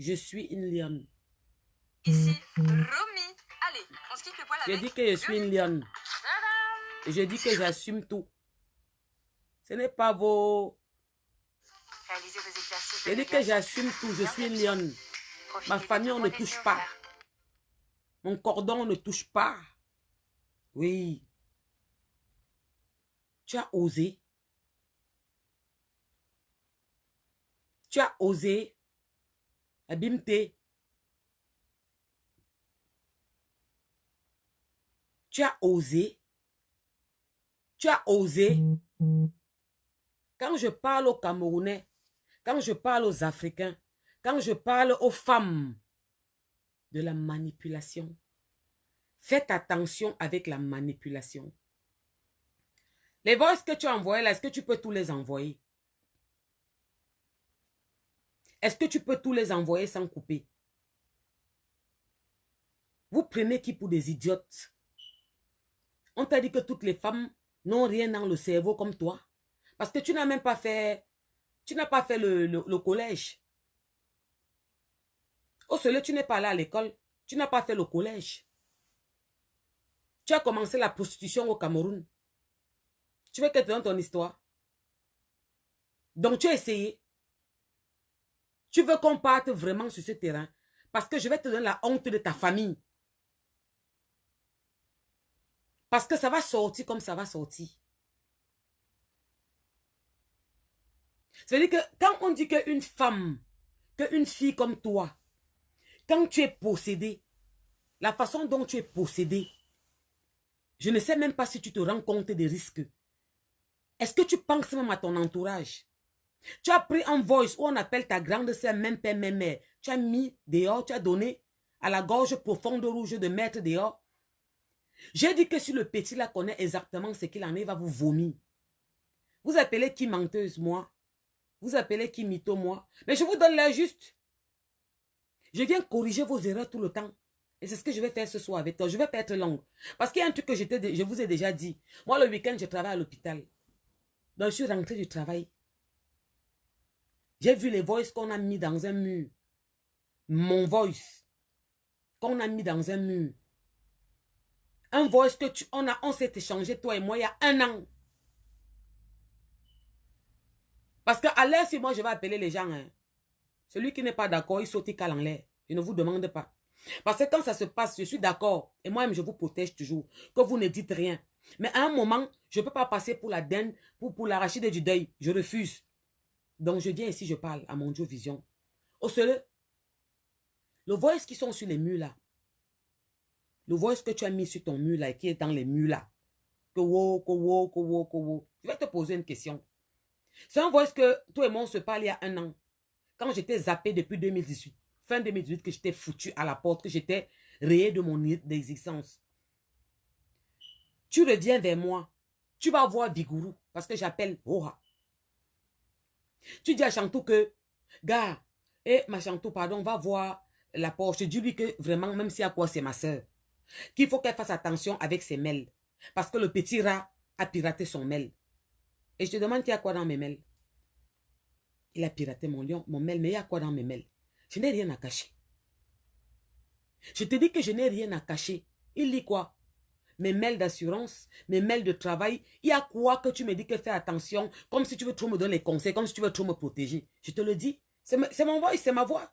Je suis une lionne. Ici, Romy. Allez, on se quitte le poil Je avec... dis que je suis une lionne. Et je dis que j'assume tout. Ce n'est pas vos... Réalisez vos exercices Je de dis que médiation. j'assume tout. Je suis une lionne. Ma famille, on ne touche pas. Mon cordon, on ne touche pas. Oui. Tu as osé. Tu as osé. Abimte. Tu as osé. Tu as osé. Quand je parle aux Camerounais, quand je parle aux Africains, quand je parle aux femmes de la manipulation, faites attention avec la manipulation. Les voices que tu as envoyées là, est-ce que tu peux tous les envoyer? Est-ce que tu peux tous les envoyer sans couper? Vous prenez qui pour des idiotes? On t'a dit que toutes les femmes n'ont rien dans le cerveau comme toi. Parce que tu n'as même pas fait, le collège. Au soleil, tu n'es pas allé à l'école. Tu n'as pas fait le collège. Tu as commencé la prostitution au Cameroun. Tu veux que je te donne ton histoire? Donc tu as essayé. Tu veux qu'on parte vraiment sur ce terrain? Parce que je vais te donner la honte de ta famille. Parce que ça va sortir comme ça va sortir. Ça veut dire que quand on dit qu'une femme, qu'une fille comme toi, quand tu es possédé, la façon dont tu es possédé, je ne sais même pas si tu te rends compte des risques. Est-ce que tu penses même à ton entourage? Tu as pris un voice où on appelle ta grande sœur, même père, même mère. Tu as mis dehors, tu as donné à la gorge profonde rouge de mettre dehors. J'ai dit que si le petit là connaît exactement ce qu'il en est, il va vous vomir. Vous appelez qui menteuse, moi? Vous appelez qui mytho, moi? Mais je vous donne l'air juste. Je viens corriger vos erreurs tout le temps. Et c'est ce que je vais faire ce soir avec toi. Je ne vais pas être longue. Parce qu'il y a un truc que je vous ai déjà dit. Moi, le week-end, je travaille à l'hôpital. Donc, je suis rentrée du travail. J'ai vu les voices qu'on a mis dans un mur. Mon voice. Qu'on a mis dans un mur. Un voice que on s'est échangé, toi et moi, il y a 1 an. Parce qu'à l'air, si moi, je vais appeler les gens, hein, celui qui n'est pas d'accord, il saute, il cale en l'air. Je ne vous demande pas. Parce que quand ça se passe, je suis d'accord. Et moi-même, je vous protège toujours. Que vous ne dites rien. Mais à un moment, je ne peux pas passer pour la dinde, pour l'arachide du deuil. Je refuse. Donc, je viens ici, je parle à mon Dieu Vision. Au seul, le voice qui sont sur les murs là, le voice que tu as mis sur ton mur là et qui est dans les murs là, que wo, que wo, que wo, que wo. Je vais te poser une question. C'est un voice que toi et moi, on se parle il y a 1 an. Quand j'étais zappé depuis 2018, fin 2018, que j'étais foutu à la porte, que j'étais rayé de mon existence. Tu reviens vers moi. Tu vas voir Vigourou, parce que j'appelle Oha. Tu dis à Chantou que, gars, ma Chantou, pardon, va voir la Porsche. Dis-lui que vraiment, même si à quoi c'est ma soeur, qu'il faut qu'elle fasse attention avec ses mails. Parce que le petit rat a piraté son mail. Et je te demande qu'il y a quoi dans mes mails. Il a piraté mon mail, mais il y a quoi dans mes mails? Je n'ai rien à cacher. Je te dis que je n'ai rien à cacher. Il lit quoi? Mes mails d'assurance, mes mails de travail. Il y a quoi que tu me dis que fais attention, comme si tu veux trop me donner les conseils, comme si tu veux trop me protéger. Je te le dis. C'est mon voix, c'est ma voix.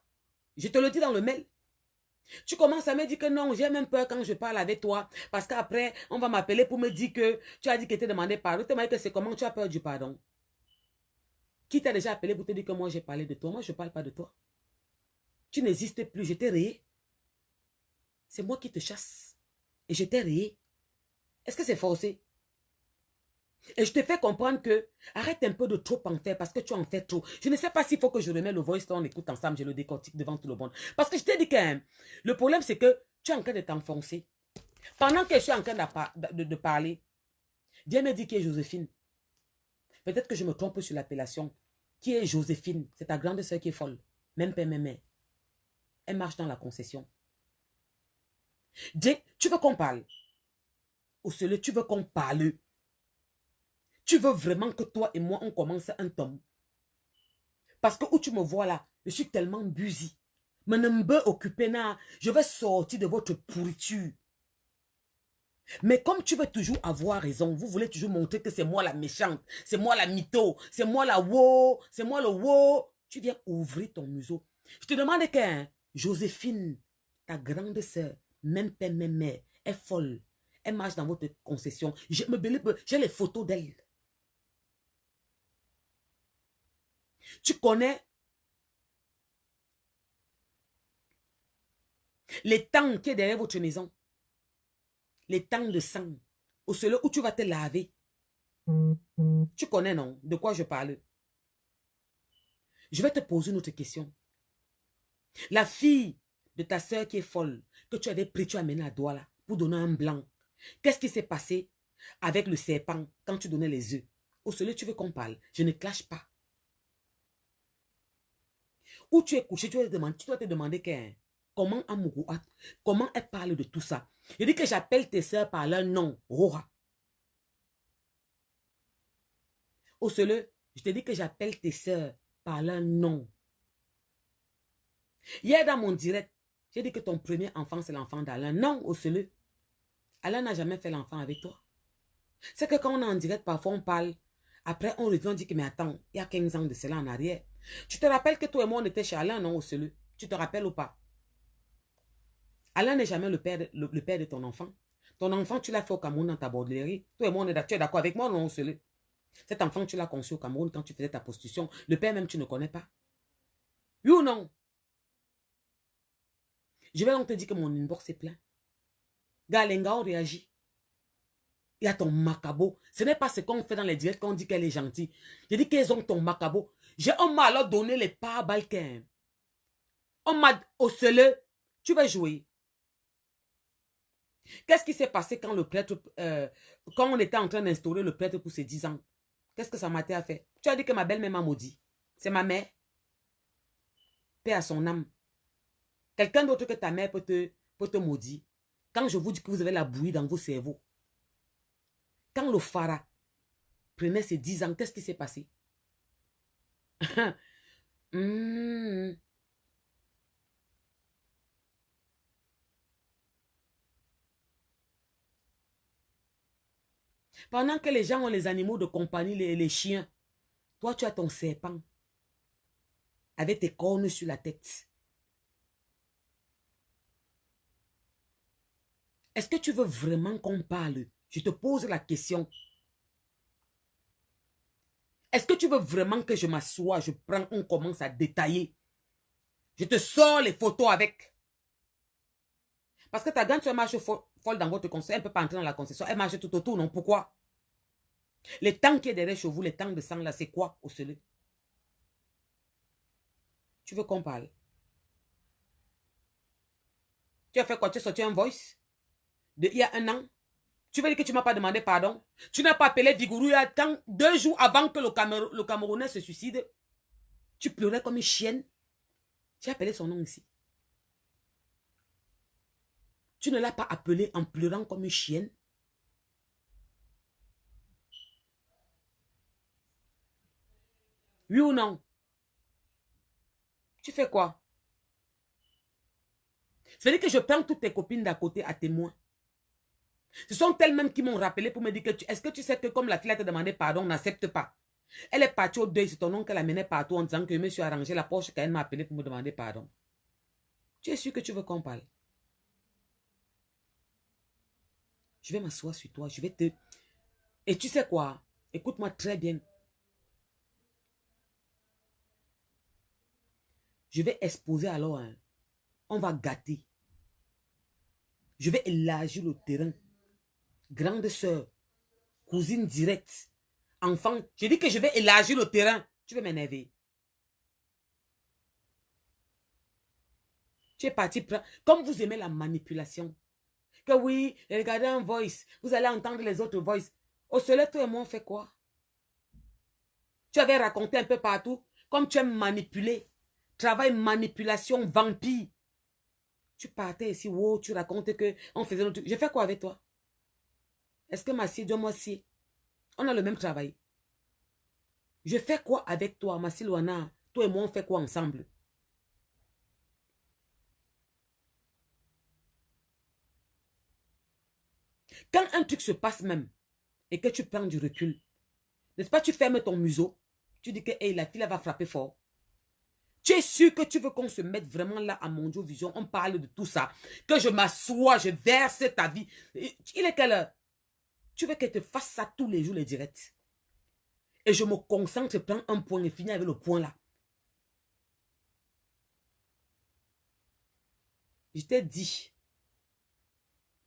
Je te le dis dans le mail. Tu commences à me dire que non, j'ai même peur quand je parle avec toi. Parce qu'après, on va m'appeler pour me dire que tu as dit que tu as demandé pardon. Tu m'as dit que c'est comment tu as peur du pardon. Qui t'a déjà appelé pour te dire que moi j'ai parlé de toi? Moi je ne parle pas de toi. Tu n'existes plus, je t'ai rayé. C'est moi qui te chasse. Et je t'ai rayé. Est-ce que c'est forcé? Et je te fais comprendre que arrête un peu de trop en faire parce que tu en fais trop. Je ne sais pas s'il faut que je remette le voice, on écoute ensemble, je le décortique devant tout le monde. Parce que je t'ai dit que le problème c'est que tu es en train de t'enfoncer. Pendant que je suis en train de parler, Dieu me dit qui est Joséphine. Peut-être que je me trompe sur l'appellation. Qui est Joséphine? C'est ta grande soeur qui est folle. Même père, même mère. Elle marche dans la concession. Dieu, tu veux qu'on parle? Ou celui, tu veux qu'on parle? Tu veux vraiment que toi et moi, on commence un tome? Parce que où tu me vois là, je suis tellement busy. Mais ne me occuper là. Je vais sortir de votre pourriture. Mais comme tu veux toujours avoir raison, vous voulez toujours montrer que c'est moi la méchante, c'est moi la mytho, c'est moi la wow, c'est moi le wow. Tu viens ouvrir ton museau. Je te demande que Joséphine, ta grande sœur, même père, même mère, est folle. Elle marche dans votre concession. J'ai les photos d'elle. Tu connais les tanks qui est derrière votre maison. Les tanks de sang. Au seul où tu vas te laver. Tu connais, non? De quoi je parle? Je vais te poser une autre question. La fille de ta soeur qui est folle, que tu avais pris, tu as amené à Douala pour donner un blanc. Qu'est-ce qui s'est passé avec le serpent quand tu donnais les œufs? Au seul, tu veux qu'on parle. Je ne clash pas. Où tu es couché, tu dois te demander comment Amourou, comment elle parle de tout ça. Je dis que j'appelle tes soeurs par leur nom, Rora. Au seul, je te dis que j'appelle tes soeurs par leur nom. Hier dans mon direct, j'ai dit que ton premier enfant, c'est l'enfant d'Alain. Non, au seul. Alain n'a jamais fait l'enfant avec toi. C'est que quand on est en direct, parfois on parle. Après, on revient, on dit que, mais attends, il y a 15 ans de cela en arrière. Tu te rappelles que toi et moi, on était chez Alain, non, au seul. Tu te rappelles ou pas? Alain n'est jamais le père de ton enfant. Ton enfant, tu l'as fait au Cameroun dans ta bordellerie. Toi et moi, tu es d'accord avec moi, non, au seul. Cet enfant, tu l'as conçu au Cameroun quand tu faisais ta prostitution. Le père même, tu ne connais pas. Oui ou non? Je vais donc te dire que mon inbox est plein. Galenga, on réagit. Il y a ton macabo. Ce n'est pas ce qu'on fait dans les directs quand on dit qu'elle est gentille. Je dis qu'elles ont ton macabo. On m'a alors donné les pare-balles. On m'a au seul. Tu vas jouer. Qu'est-ce qui s'est passé quand le prêtre, quand on était en train d'instaurer le prêtre pour ses 10 ans? Qu'est-ce que ça m'a fait? Tu as dit que ma belle-mère m'a maudit. C'est ma mère. Paix à son âme. Quelqu'un d'autre que ta mère peut te maudire. Quand je vous dis que vous avez la bouillie dans vos cerveaux. Quand le phara prenait ses 10 ans, qu'est-ce qui s'est passé? Pendant que les gens ont les animaux de compagnie, les chiens, toi tu as ton serpent avec tes cornes sur la tête. Est-ce que tu veux vraiment qu'on parle? Je te pose la question. Est-ce que tu veux vraiment que je m'assoie, on commence à détailler? Je te sors les photos avec. Parce que ta grande soeur marche folle dans votre concession. Elle ne peut pas entrer dans la concession. Elle marche tout autour, non? Pourquoi? Les tanks qui est derrière chez vous, les tanks de sang là, c'est quoi au seul? Tu veux qu'on parle? Tu as fait quoi? Tu as sorti un voice? Il y a un an? Tu veux dire que tu ne m'as pas demandé pardon? Tu n'as pas appelé Vigourou quand 2 jours avant que le Camerounais se suicide? Tu pleurais comme une chienne. Tu as appelé son nom ici. Tu ne l'as pas appelé en pleurant comme une chienne. Oui ou non? Tu fais quoi? C'est-à-dire que je prends toutes tes copines d'à côté à témoin. Ce sont elles-mêmes qui m'ont rappelé pour me dire que est-ce que tu sais que comme la fille a te demandé pardon, on n'accepte pas. Elle est partie au deuil, c'est ton oncle qu'elle amenait partout en disant que je me suis arrangé la poche quand elle m'a appelé pour me demander pardon. Tu es sûr que tu veux qu'on parle? Je vais m'asseoir sur toi, je vais te... Et tu sais quoi? Écoute-moi très bien. Je vais exposer alors, hein. On va gâter. Je vais élargir le terrain. Grande sœur, cousine directe, enfant. Je dis que je vais élargir le terrain. Tu veux m'énerver? Tu es parti prendre... Comme vous aimez la manipulation. Que oui, regardez un voice. Vous allez entendre les autres voices. Au soleil, toi et moi, on fait quoi? Tu avais raconté un peu partout. Comme tu aimes manipuler. Travail, manipulation, vampire. Tu partais ici, wow, tu racontes que on faisait notre... Je fais quoi avec toi? Est-ce que Massi, dis-moi si on a le même travail? Je fais quoi avec toi, Massi Luana? Toi et moi, on fait quoi ensemble? Quand un truc se passe même, et que tu prends du recul, n'est-ce pas, tu fermes ton museau, tu dis que hey, la fille, elle va frapper fort. Tu es sûr que tu veux qu'on se mette vraiment là à Mondio Vision, on parle de tout ça, que je m'assois, je verse ta vie. Il est quelle heure? Tu veux qu'elle te fasse ça tous les jours, les directs. Et je me concentre, je prends un point et finis avec le point là. Je t'ai dit,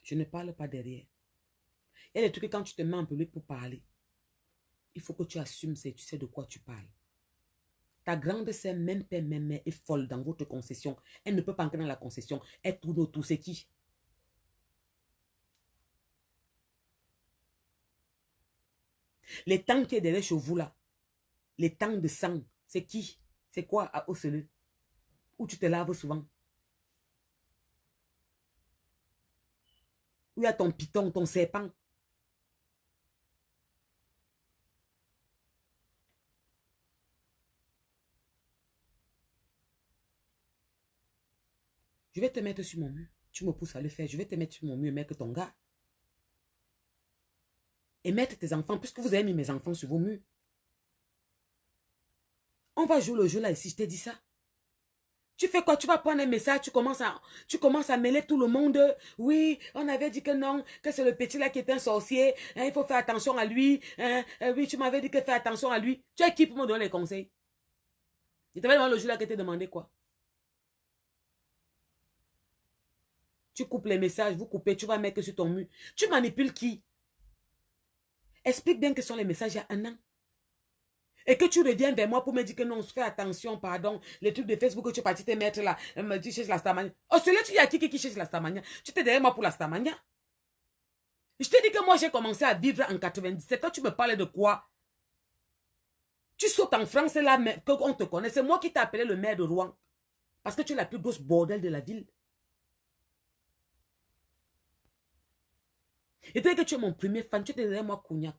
je ne parle pas derrière. Il y a des trucs que quand tu te mets en public pour parler, il faut que tu assumes ça et tu sais de quoi tu parles. Ta grande sœur, même père, même mère, est folle dans votre concession. Elle ne peut pas entrer dans la concession. Elle tourne autour. C'est qui? Les tangs qui est derrière chez vous là, les tangs de sang, c'est qui? C'est quoi à Ocele? Où tu te laves souvent? Où y a ton python, ton serpent? Je vais te mettre sur mon mur. Tu me pousses à le faire. Je vais te mettre sur mon mur, mettre ton gars. Et mettre tes enfants, puisque vous avez mis mes enfants sur vos murs. On va jouer le jeu là ici, je t'ai dit ça. Tu fais quoi? Tu vas prendre un message, tu commences à mêler tout le monde. Oui, on avait dit que non, que c'est le petit là qui est un sorcier. Hein, il faut faire attention à lui. Hein, oui, tu m'avais dit que faire attention à lui. Tu es qui pour me donner les conseils? Je t'avais demandé le jour là que t'ai demandé quoi? Tu coupes les messages, vous coupez, tu vas mettre sur ton mur. Tu manipules qui? Explique bien que ce sont les messages il y a un an. Et que tu reviens vers moi pour me dire que non, fais attention, pardon. Les trucs de Facebook que tu es parti te mettre là, me dit cherche la Starmania. Oh, celui-là, tu y a qui cherche la Starmania? Tu t'es derrière moi pour la Starmania? Je te dis que moi, j'ai commencé à vivre en 97. Toi, tu me parlais de quoi? Tu sautes en France là, mais qu'on te connaît. C'est moi qui t'ai appelé le maire de Rouen. Parce que tu es la plus grosse bordel de la ville. Et dès que tu es mon premier fan, tu étais derrière moi, cognac.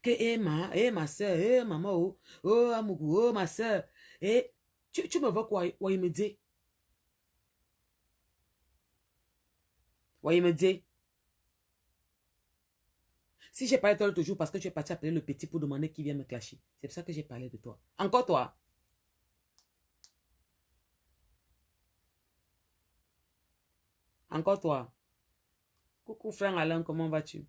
Que, ma soeur, maman, Amougou, ma soeur. Et tu me vois quoi? Ouais, il me dit. Ouais, il me dit. Si j'ai parlé de toi l'autre jour parce que tu es parti appeler le petit pour demander qui vient me clasher. C'est pour ça que j'ai parlé de toi. Encore toi. Encore toi. Coucou frère Alain, comment vas-tu?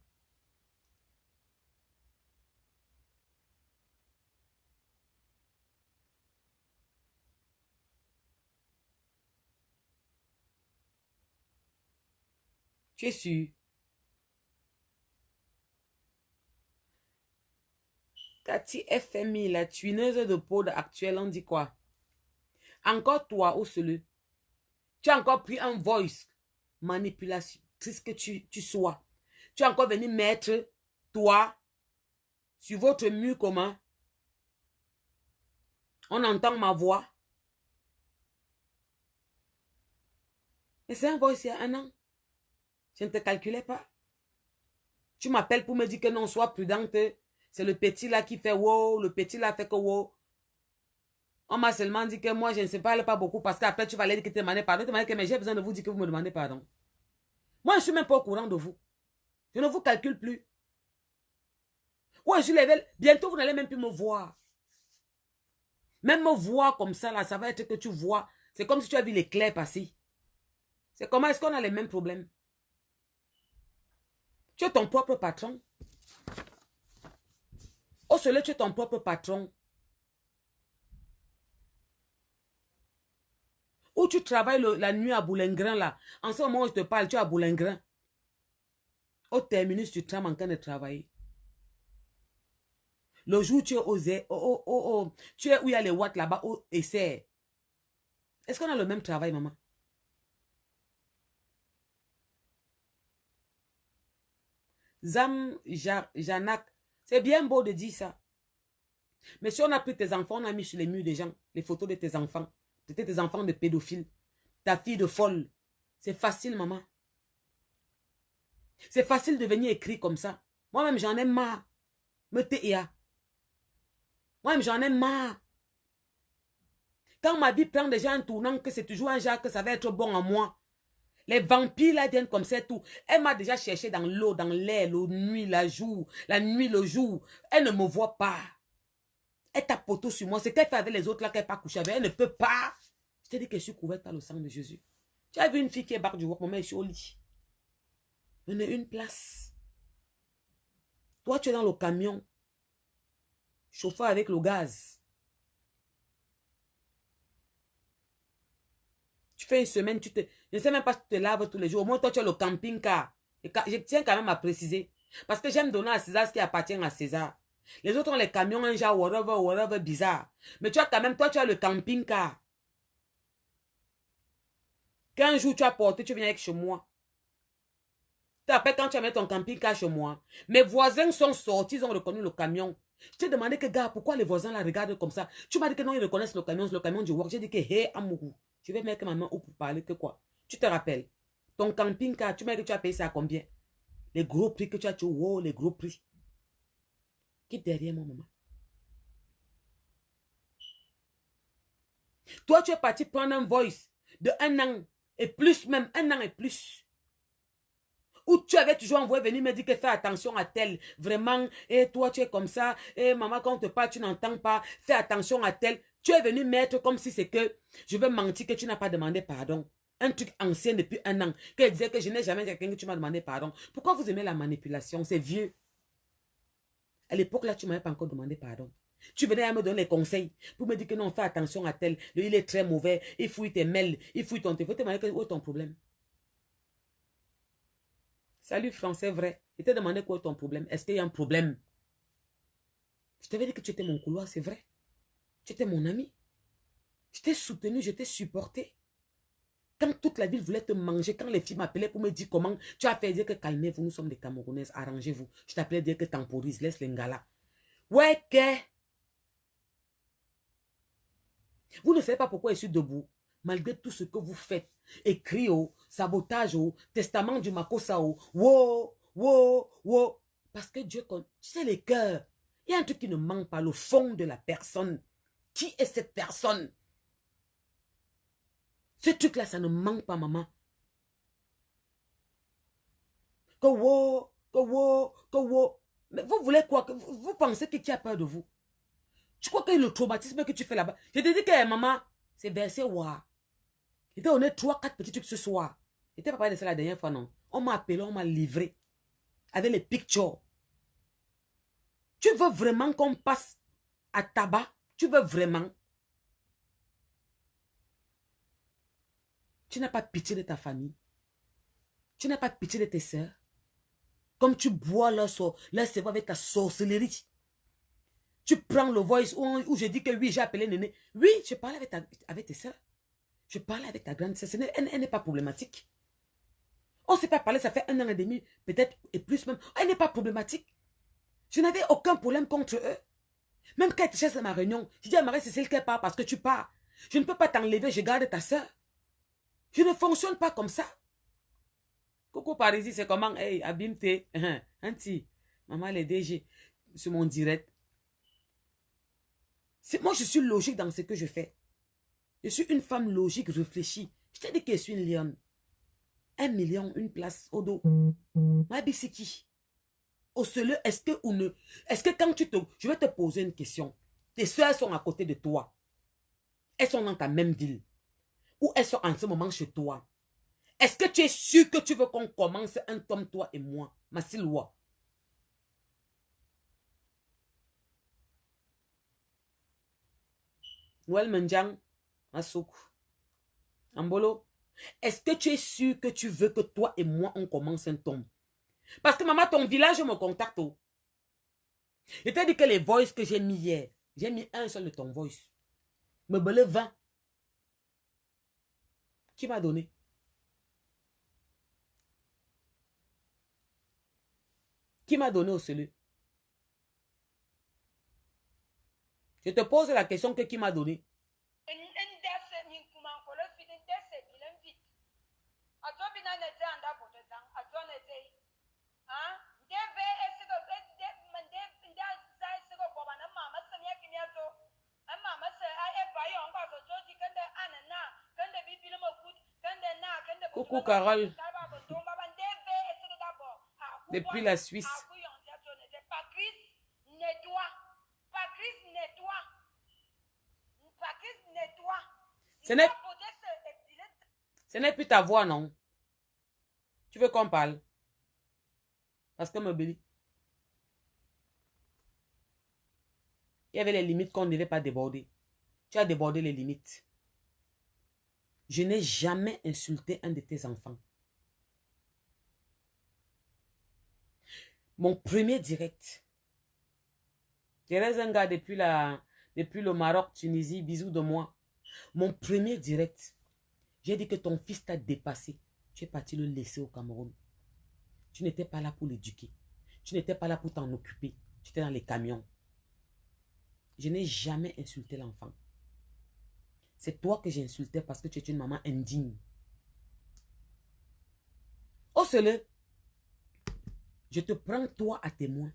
Tu es sûr? Cathy FMI, la tuineuse de poudre actuelle, on dit quoi? Encore toi, Ocele. Tu as encore pris un voice manipulation. C'est ce que tu sois. Tu as encore venu mettre, toi, sur votre mur comment? On entend ma voix. Et c'est un voice il y a un an. Je ne te calculais pas. Tu m'appelles pour me dire que non, sois prudente. C'est le petit là qui fait wow, le petit là fait que wow. On m'a seulement dit que moi, je ne sais pas beaucoup parce qu'après, tu vas aller dire que tu te demandais pardon. Tu m'as dit que mais j'ai besoin de vous dire que vous me demandez pardon. Moi, je ne suis même pas au courant de vous. Je ne vous calcule plus. Ouais, je level. Bientôt, vous n'allez même plus me voir. Même me voir comme ça, là, ça va être que tu vois. C'est comme si tu as vu l'éclair passer. C'est comment est-ce qu'on a les mêmes problèmes? Tu es ton propre patron. Oh, celui tu es ton propre patron. Ou tu travailles la nuit à Boulingrin, là. En ce moment où je te parle, tu es à Boulingrin. Au terminus, tu es en train de travailler. Le jour où tu es osé, tu es où il y a les watts là-bas, au essai. Est-ce qu'on a le même travail, maman? Zam, Janak, c'est bien beau de dire ça. Mais si on a pris tes enfants, on a mis sur les murs des gens les photos de tes enfants. C'était tes enfants de pédophiles. Ta fille de folle. C'est facile, maman. C'est facile de venir écrire comme ça. Moi-même, j'en ai marre. Me téia. Moi-même, j'en ai marre. Quand ma vie prend déjà un tournant, que c'est toujours un genre que ça va être bon en moi. Les vampires là viennent comme ça tout. Elle m'a déjà cherché dans l'eau, dans l'air, la nuit, la jour, la nuit, le jour. Elle ne me voit pas. Elle tapote sur moi. C'est qu'elle fait avec les autres là qu'elle n'a pas couché avec. Elle ne peut pas. Je t'ai dit que je suis couverte par le sang de Jésus. Tu as vu une fille qui est barre du work, maman, je suis au lit. On a une place. Toi, tu es dans le camion. Chauffeur avec le gaz. Tu fais une semaine, tu te... Je ne sais même pas si tu te laves tous les jours. Au moins, toi, tu as le camping-car. Je tiens quand même à préciser. Parce que j'aime donner à César ce qui appartient à César. Les autres ont les camions, un genre, whatever, bizarre. Mais tu as quand même, toi, tu as le camping-car. Qu'un jour, tu as porté, tu viens avec chez moi. Après, quand tu as mis ton camping-car chez moi, mes voisins sont sortis, ils ont reconnu le camion. Je t'ai demandé que, gars, pourquoi les voisins la regardent comme ça? Tu m'as dit que non, ils reconnaissent le camion du work. J'ai dit que, hé, amoureux, je vais mettre ma main haut pour parler que quoi? Tu te rappelles? Ton camping-car, tu m'as dit que tu as payé ça à combien? Les gros prix que tu as tué, wow, les gros prix. Qui est derrière moi, maman? Toi, tu es parti prendre un voice de 1 an et plus, même 1 an et plus. Où tu avais toujours envoyé venir me dire que fais attention à tel. Vraiment, et toi tu es comme ça. Et maman, quand on te parle, tu n'entends pas. Fais attention à tel. Tu es venu mettre comme si c'est que je veux mentir que tu n'as pas demandé pardon. Un truc ancien depuis 1 an. Qu'elle disait que je n'ai jamais quelqu'un que tu m'as demandé pardon. Pourquoi vous aimez la manipulation? C'est vieux. À l'époque là, tu ne m'avais pas encore demandé pardon. Tu venais à me donner les conseils pour me dire que non, fais attention à tel. Il est très mauvais. Il fouille tes mails. Il fouille ton téléphone. Tu te où est ton problème? Salut français vrai. Je t'ai demandé quoi est ton problème. Est-ce qu'il y a un problème? Je t'avais dit que tu étais mon couloir, c'est vrai. Tu étais mon ami. Je t'ai soutenu, je t'ai supporté. Quand toute la ville voulait te manger, quand les filles m'appelaient pour me dire comment tu as fait dire que calmez-vous, nous sommes des Camerounaises, arrangez-vous. Je t'appelais dire que temporise, laisse les ngala. Ouais, que? Vous ne savez pas pourquoi je suis debout. Malgré tout ce que vous faites. Écrit au sabotage au testament du Makosa au wow. Parce que Dieu connaît. Tu sais les cœurs. Il y a un truc qui ne manque pas, le fond de la personne. Qui est cette personne? Ce truc-là, ça ne manque pas, maman. Que wow. Mais vous voulez quoi? Vous pensez que qui a peur de vous? Tu crois que le traumatisme que tu fais là-bas? Je te dis que maman, c'est versé wa. Je t'ai donné 3-4 petits trucs ce soir. Je t'ai pas parlé de ça la dernière fois, non? On m'a appelé, on m'a livré. Avec les pictures. Tu veux vraiment qu'on passe à tabac? Tu veux vraiment? Tu n'as pas pitié de ta famille. Tu n'as pas pitié de tes soeurs. Comme tu bois leur cerveau avec ta sorcellerie. Tu prends le voice où je dis que oui, j'ai appelé Néné. Oui, je parle avec tes soeurs. Je parle avec ta grande sœur. Elle n'est pas problématique. On ne s'est pas parlé, ça fait 1 an et demi, peut-être, et plus même. Elle n'est pas problématique. Je n'avais aucun problème contre eux. Même quand tu cherches à ma réunion, je dis à Marie, c'est celle qui part parce que tu pars. Je ne peux pas t'enlever, je garde ta soeur. Je ne fonctionne pas comme ça. Coucou Parisie, c'est comment? Hey, abîme-toi. Anti, maman, les DG, sur mon direct. Moi, je suis logique dans ce que je fais. Je suis une femme logique, réfléchie. Je t'ai dit que je suis une lionne. 1 million, une place au dos. Ma vie, c'est qui? Au seul, est-ce que ou ne? Est-ce que quand tu te... Je vais te poser une question. Tes soeurs sont à côté de toi. Elles sont dans ta même ville. Ou elles sont en ce moment chez toi. Est-ce que tu es sûr que tu veux qu'on commence un tome, toi et moi? Massiloua. Noël Menjang. Masouk. Ambolo. Est-ce que tu es sûr que tu veux que toi et moi, on commence un tome? Parce que maman, ton village me contacte. Je t'ai dit que les voices que j'ai mis hier, j'ai mis un seul de ton voice. Me belé 20. Qui m'a donné? Qui m'a donné au celui? Je te pose la question que qui m'a donné? Coucou Carole. Depuis la Suisse. Patrice, nettoie. Patrice, nettoie. Patrice, nettoie. Ce n'est plus ta voix, non? Tu veux qu'on parle? Parce que me bélit. Il y avait les limites qu'on ne devait pas déborder. Tu as débordé les limites. Je n'ai jamais insulté un de tes enfants. Mon premier direct. Thérèse un gars depuis le Maroc, Tunisie, bisous de moi. Mon premier direct. J'ai dit que ton fils t'a dépassé. Tu es parti le laisser au Cameroun. Tu n'étais pas là pour l'éduquer. Tu n'étais pas là pour t'en occuper. Tu étais dans les camions. Je n'ai jamais insulté l'enfant. C'est toi que j'ai insulté parce que tu es une maman indigne. Ose-le. Je te prends toi à témoin.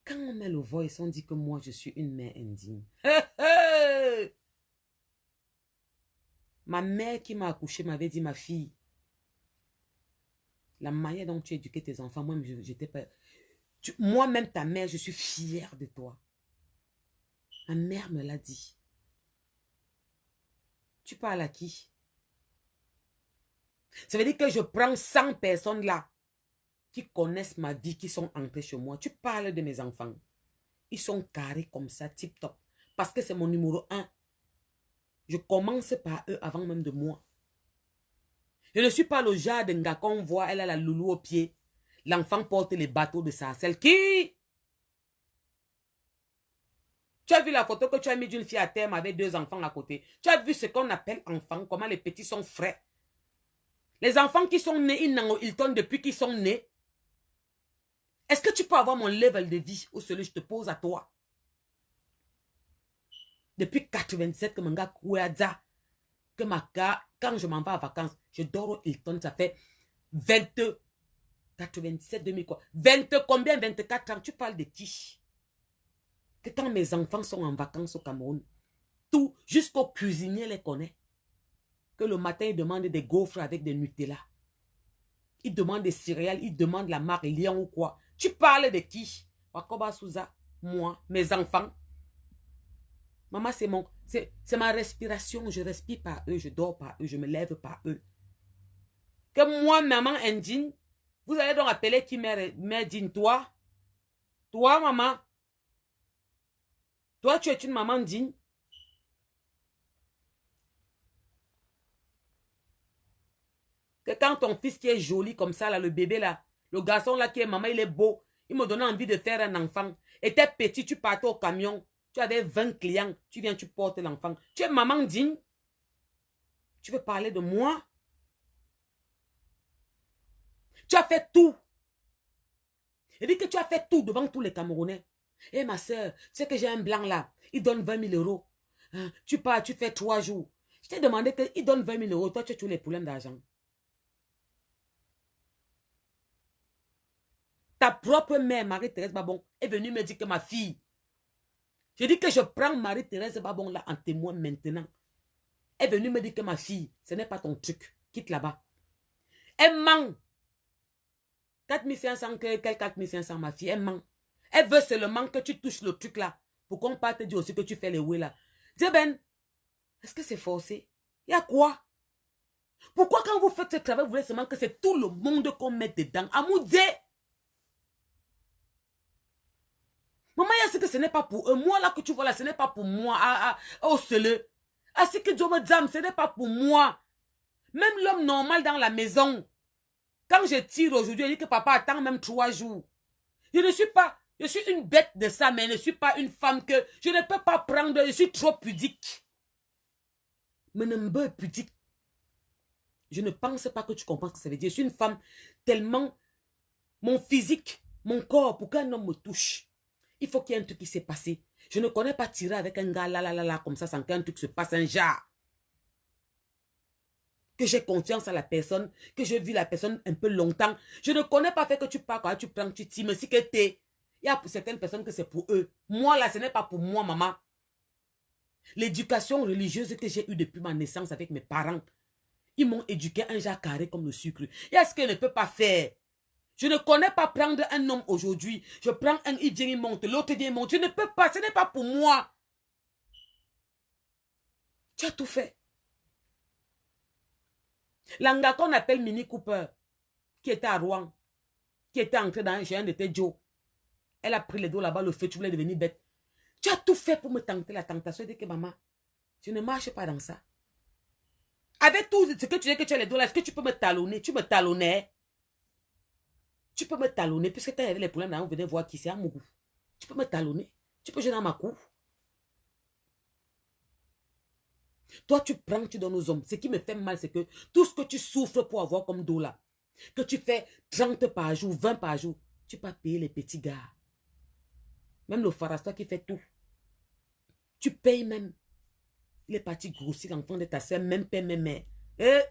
Quand on met le voice, on dit que moi je suis une mère indigne. Ma mère qui m'a accouché m'avait dit, ma fille, la manière dont tu éduquais tes enfants, moi, j'étais pas... Moi-même, ta mère, je suis fière de toi. Ma mère me l'a dit. Tu parles à qui? Ça veut dire que je prends 100 personnes là qui connaissent ma vie, qui sont entrées chez moi. Tu parles de mes enfants. Ils sont carrés comme ça, tip top. Parce que c'est mon numéro 1. Je commence par eux avant même de moi. Je ne suis pas le genre de gars qu'on voit, elle a la loulou au pied. L'enfant porte les bateaux de Sarcelles. Qui? Tu as vu la photo que tu as mis d'une fille à terme avec 2 enfants à côté. Tu as vu ce qu'on appelle enfants, comment les petits sont frais. Les enfants qui sont nés, ils tombent depuis qu'ils sont nés. Est-ce que tu peux avoir mon level de vie ou celui que je te pose à toi? Depuis 87 que mon gars Kouadza, que ma gars, quand je m'en vais en vacances, je dors au Hilton, ça fait 97, 2000 quoi. 20 combien? 24 ans, tu parles de qui? Que quand mes enfants sont en vacances au Cameroun, tout, jusqu'au cuisinier les connaît. Que le matin, ils demandent des gaufres avec des Nutella. Ils demandent des céréales, ils demandent la marque Lion ou quoi. Tu parles de qui? Wakoba Souza, moi, mes enfants. Maman, c'est ma respiration. Je respire par eux, je dors par eux, je me lève par eux. Que moi, maman indigne, vous allez donc appeler qui mère digne? Toi? Toi, maman? Toi, tu es une maman digne? Que quand ton fils qui est joli comme ça, là, le bébé là, le garçon là qui est maman, il est beau. Il me donnait envie de faire un enfant. Et t'es petit, tu partais au camion. Tu avais 20 clients. Tu viens, tu portes l'enfant. Tu es maman digne. Tu veux parler de moi? Tu as fait tout. Il dit que tu as fait tout devant tous les Camerounais. Et ma soeur, tu sais que j'ai un blanc là. Il donne 20 000 euros. Hein, tu pars, tu fais 3 jours. Je t'ai demandé qu'il donne 20 000 euros. Toi, tu as tous les problèmes d'argent. Ta propre mère, Marie-Thérèse Babon, est venue me dire que ma fille. Je dis que je prends Marie-Thérèse Babon là en témoin maintenant. Elle est venue me dire que ma fille, ce n'est pas ton truc. Quitte là-bas. Elle ment. 4500, quel 4500 ma fille, elle ment. Elle veut seulement que tu touches le truc là. Pour qu'on parte te dire aussi que tu fais les ouais là. Dis ben, est-ce que c'est forcé? Il y a quoi? Pourquoi quand vous faites ce travail, vous voulez seulement que c'est tout le monde qu'on met dedans? Amoudé! Maman, il y a ce que ce n'est pas pour eux. Moi là que tu vois là, ce n'est pas pour moi. Oh, c'est-le. Ah, c'est que Dieu me dit, ce n'est pas pour moi. Même l'homme normal dans la maison. Quand je tire aujourd'hui, je dis que papa attend même 3 jours. Je ne suis pas, je suis une bête de ça, mais je ne suis pas une femme que je ne peux pas prendre. Je suis trop pudique. Mais ne me pudique. Je ne pense pas que tu comprends ce que ça veut dire. Je suis une femme tellement, mon physique, mon corps, pour qu'un homme me touche, il faut qu'il y ait un truc qui s'est passé. Je ne connais pas tirer avec un gars là, comme ça, sans qu'un truc se passe, un genre. Que j'ai confiance à la personne, que je vis la personne un peu longtemps. Je ne connais pas fait que tu pars, quand tu prends, tu tires, mais si que t'es. Il y a certaines personnes que c'est pour eux. Moi là, ce n'est pas pour moi, maman. L'éducation religieuse que j'ai eue depuis ma naissance avec mes parents, ils m'ont éduqué un genre carré comme le sucre. Et est-ce qu'elle ne peut pas faire? Je ne connais pas prendre un homme aujourd'hui. Je prends un, il vient, il monte, l'autre vient, il monte. Je ne peux pas, ce n'est pas pour moi. Tu as tout fait. L'anga qu'on appelle Mini Cooper, qui était à Rouen, qui était entré dans chez un de tes Joe. Elle a pris les dos là-bas, le feu, tu voulais devenir bête. Tu as tout fait pour me tenter la tentation. Je dis que maman, je ne marche pas dans ça. Avec tout ce que tu dis que tu as les dos là, est-ce que tu peux me talonner? Tu me talonnais. Tu peux me talonner, puisque tu avais les problèmes là, on venait voir qui c'est à Mougou. Tu peux me talonner. Tu peux jouer dans ma cour. Toi, tu prends, tu donnes aux hommes. Ce qui me fait mal, c'est que tout ce que tu souffres pour avoir comme dos là, que tu fais 30 par jour, 20 par jour, tu peux pas payer les petits gars. Même le Faras, toi qui fais tout. Tu payes même. Il est parti grossir l'enfant de ta soeur, même père, même mère. Eh,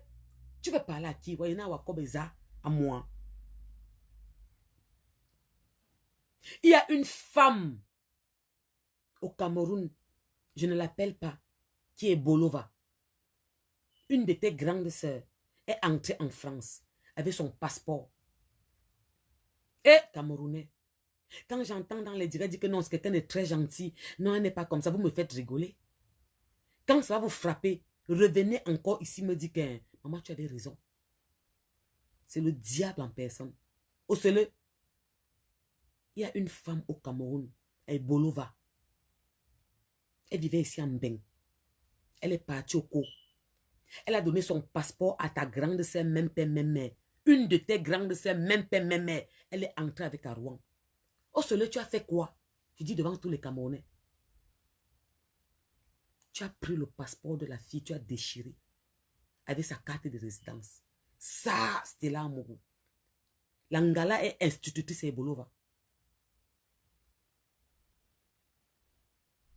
tu veux parler à qui? Il y en a Wakobeza, à moi. Il y a une femme au Cameroun, je ne l'appelle pas, qui est Bolova. Une de tes grandes sœurs est entrée en France avec son passeport. Et Camerounais. Quand j'entends dans les directs dire que non, ce quelqu'un est très gentil, non, elle n'est pas comme ça, vous me faites rigoler. Quand ça va vous frapper, revenez encore ici me dire que maman, tu avais raison. C'est le diable en personne. Au seul, il y a une femme au Cameroun, elle est Bolova. Elle vivait ici en Mbeng. Elle est partie au Co. Elle a donné son passeport à ta grande sœur, même père, même mère. Une de tes grandes sœurs, même père, même mère. Elle est entrée avec à Rouen. Au seul, tu as fait quoi? Tu dis devant tous les Camerounais. Tu as pris le passeport de la fille, tu as déchiré avec sa carte de résidence. Ça, c'était là, Mougou. L'Angala est institutrice et Bolova.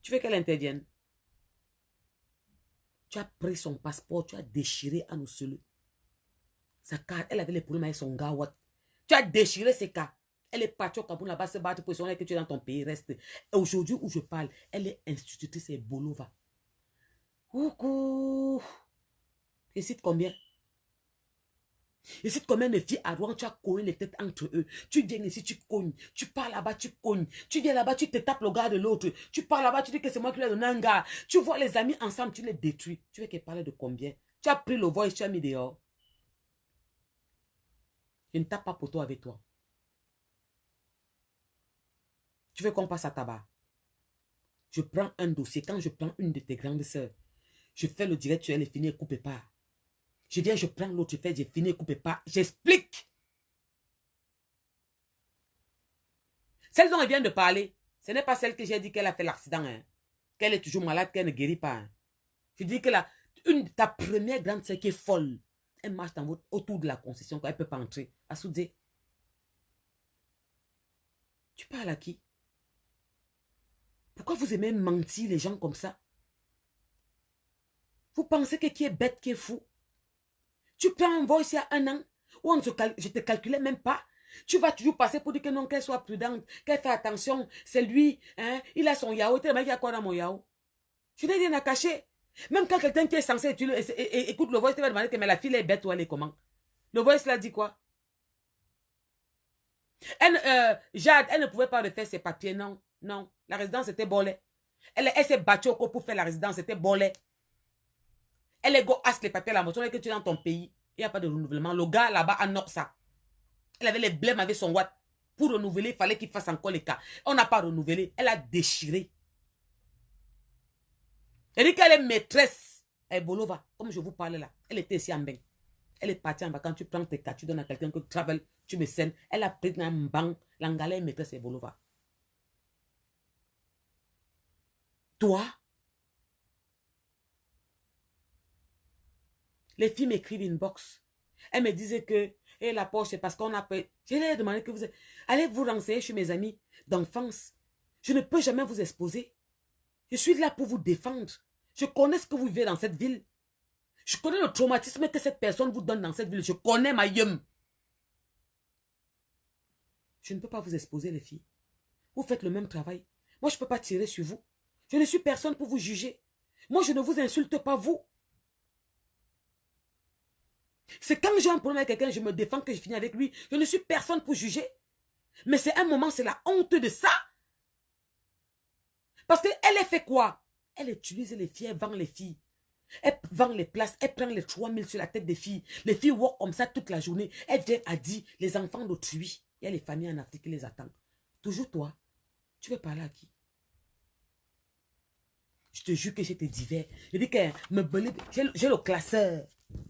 Tu veux qu'elle intervienne? Tu as pris son passeport, tu as déchiré à nous seuls. Sa carte, elle avait les problèmes avec son gars. Tu as déchiré ses cas. Elle est partie au Cameroun là-bas se battre pour son que tu es dans ton pays, reste. Et aujourd'hui où je parle, elle est institutrice et Bolova. Coucou. Je cite combien? Je cite combien de filles à Rouen, tu as cogné les têtes entre eux. Tu viens ici, tu cognes. Tu pars là-bas, tu cognes. Tu viens là-bas, tu te tapes le gars de l'autre. Tu pars là-bas, tu dis que c'est moi qui lui ai donné un gars. Tu vois les amis ensemble, tu les détruis. Tu veux qu'elle parle de combien? Tu as pris le voice, tu as mis dehors. Je ne tape pas poteau avec toi. Tu veux qu'on passe à tabac? Je prends un dossier. Quand je prends une de tes grandes sœurs, je fais le direct, tu elle est finie, elle coupe pas. Je viens, je prends l'autre, je fais, j'ai fini, coupe pas. J'explique. Celle dont elle vient de parler, ce n'est pas celle que j'ai dit qu'elle a fait l'accident. Hein. Qu'elle est toujours malade, qu'elle ne guérit pas. Hein. Je dis que ta première grande sœur qui est folle, elle marche autour de la concession, elle ne peut pas entrer. À Soudé. Tu parles à qui? Pourquoi vous aimez mentir les gens comme ça? Vous pensez que qui est bête, qui est fou? Tu prends un voice il y a un an, où je ne te calculais même pas. Tu vas toujours passer pour dire que non, qu'elle soit prudente, qu'elle fait attention. C'est lui, hein, il a son yao. Il y a quoi dans mon yao? Je n'ai rien à cacher. Même quand quelqu'un qui est censé écoute le voice, il va demander que mais la fille est bête ou elle est comment? Le voice là dit quoi? Jade, elle ne pouvait pas refaire ses papiers, non. Non, la résidence était bolée. Elle s'est battue au corps pour faire la résidence, c'était bolée. Elle est go ask les papiers à la motion et que tu es dans ton pays. Il n'y a pas de renouvellement. Le gars là-bas annonce ça. Elle avait les blêmes avec son watt. Pour renouveler, il fallait qu'il fasse encore les cas. On n'a pas renouvelé. Elle a déchiré. Elle dit qu'elle est maîtresse. Elle est Bolova, comme je vous parle là. Elle était ici en Beng. Elle est partie en vacances. Tu prends tes cas, tu donnes à quelqu'un que tu travel, tu me scènes. Elle a pris un banc. L'Angala est maîtresse et Bolova. Toi, les filles m'écrivent une box. Elles me disaient que et la poche, c'est parce qu'on a peur. Je leur ai demandé que vous allez vous renseigner chez mes amis d'enfance. Je ne peux jamais vous exposer. Je suis là pour vous défendre. Je connais ce que vous vivez dans cette ville. Je connais le traumatisme que cette personne vous donne dans cette ville. Je connais ma yum. Je ne peux pas vous exposer, les filles. Vous faites le même travail. Moi, je ne peux pas tirer sur vous. Je ne suis personne pour vous juger. Moi, je ne vous insulte pas, vous. C'est quand j'ai un problème avec quelqu'un, je me défends que je finis avec lui. Je ne suis personne pour juger. Mais c'est un moment, c'est la honte de ça. Parce qu'elle a fait quoi? Elle utilise les filles, elle vend les filles. Elle vend les places, elle prend les 3000 sur la tête des filles. Les filles walk comme ça toute la journée. Elle vient à dire, les enfants d'autrui. Il y a les familles en Afrique qui les attendent. Toujours toi, tu veux parler à qui? Je te jure que j'étais divers. Je dis que j'ai le classeur.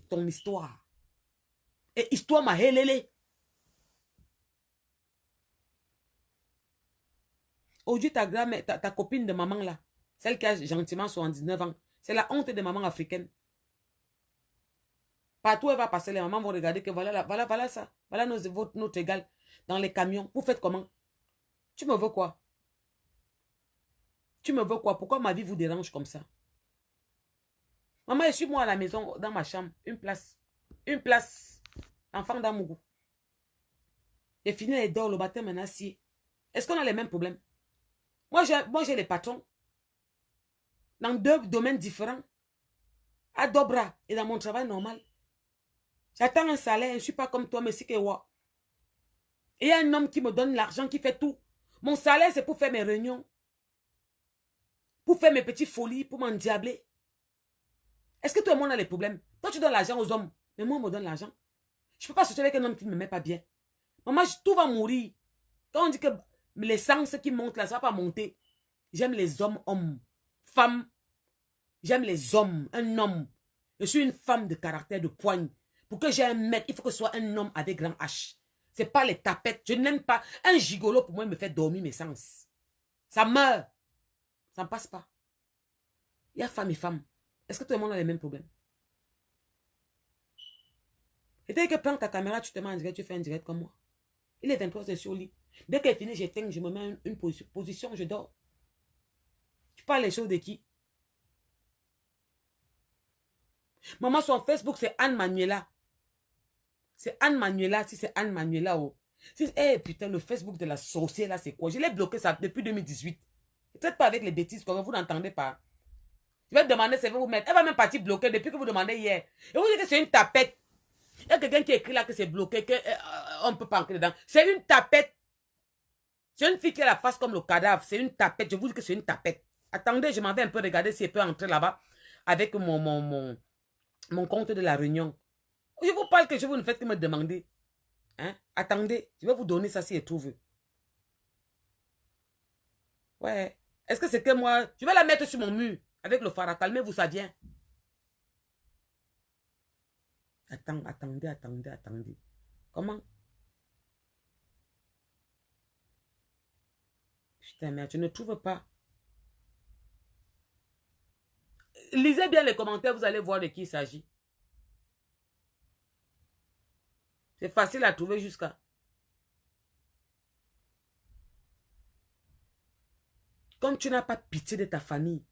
Ton histoire. Et histoire m'a hélélé. Aujourd'hui, ta grand-mère, ta copine de maman là, celle qui a gentiment 79 ans, c'est la honte des mamans africaines. Partout où elle va passer, les mamans vont regarder que voilà ça. Voilà notre égal. Dans les camions, vous faites comment? Tu me veux quoi? Tu me veux quoi? Pourquoi ma vie vous dérange comme ça? Maman, suis-moi à la maison, dans ma chambre. Une place. Une place. Enfant d'amour. Et fini, elle dort le matin, maintenant, si. Est-ce qu'on a les mêmes problèmes? Moi, j'ai les patrons. Dans 2 domaines différents. À Dobra et dans mon travail normal. J'attends un salaire, je ne suis pas comme toi, mais c'est que ouais. Et il y a un homme qui me donne l'argent, qui fait tout. Mon salaire, c'est pour faire mes réunions. Pour faire mes petites folies, pour m'endiabler. Est-ce que tout le monde a les problèmes? Toi, tu donnes l'argent aux hommes. Mais moi, on me donne l'argent. Je ne peux pas sortir avec un homme qui ne me met pas bien. Maman, tout va mourir. Quand on dit que l'essence qui monte là, ça ne va pas monter. J'aime les hommes. Femmes. J'aime les hommes. Un homme. Je suis une femme de caractère, de poigne. Pour que j'ai un mec, il faut que ce soit un homme avec grand H. Ce n'est pas les tapettes. Je n'aime pas. Un gigolo, pour moi, il me fait dormir mes sens. Ça meurt. Ça ne passe pas. Il y a femme et femme. Est-ce que tout le monde a les mêmes problèmes? Et dès que prends ta caméra, tu te mets en direct, tu fais un direct comme moi. Il est 23 heures sur le lit. Dès qu'elle finit, j'éteins, je me mets une position, je dors. Tu parles les choses de qui? Maman, son Facebook, c'est Anne Manuela. C'est Anne Manuela, si c'est Anne Manuela. Oh. Putain, le Facebook de la sorcière, là, c'est quoi? Je l'ai bloqué ça depuis 2018. Peut-être pas avec les bêtises, comme vous n'entendez pas. Je vais te demander si vous mettre. Elle va même partir bloquer depuis que vous demandez hier. Et vous dites que c'est une tapette. Il y a quelqu'un qui écrit là que c'est bloqué, qu'on ne peut pas entrer dedans. C'est une tapette. C'est une fille qui a la face comme le cadavre. C'est une tapette. Je vous dis que c'est une tapette. Attendez, je m'en vais un peu regarder si elle peut entrer là-bas avec mon compte de la réunion. Je vous parle que vous ne faites que me demander. Hein? Attendez, je vais vous donner ça si elle trouve. Ouais. Est-ce que c'est que moi? Je vais la mettre sur mon mur avec le phare. Calmez-vous, ça vient. Attendez. Comment? Putain, merde, je ne trouve pas. Lisez bien les commentaires, vous allez voir de qui il s'agit. C'est facile à trouver jusqu'à. Comme tu n'as pas pitié de ta famille.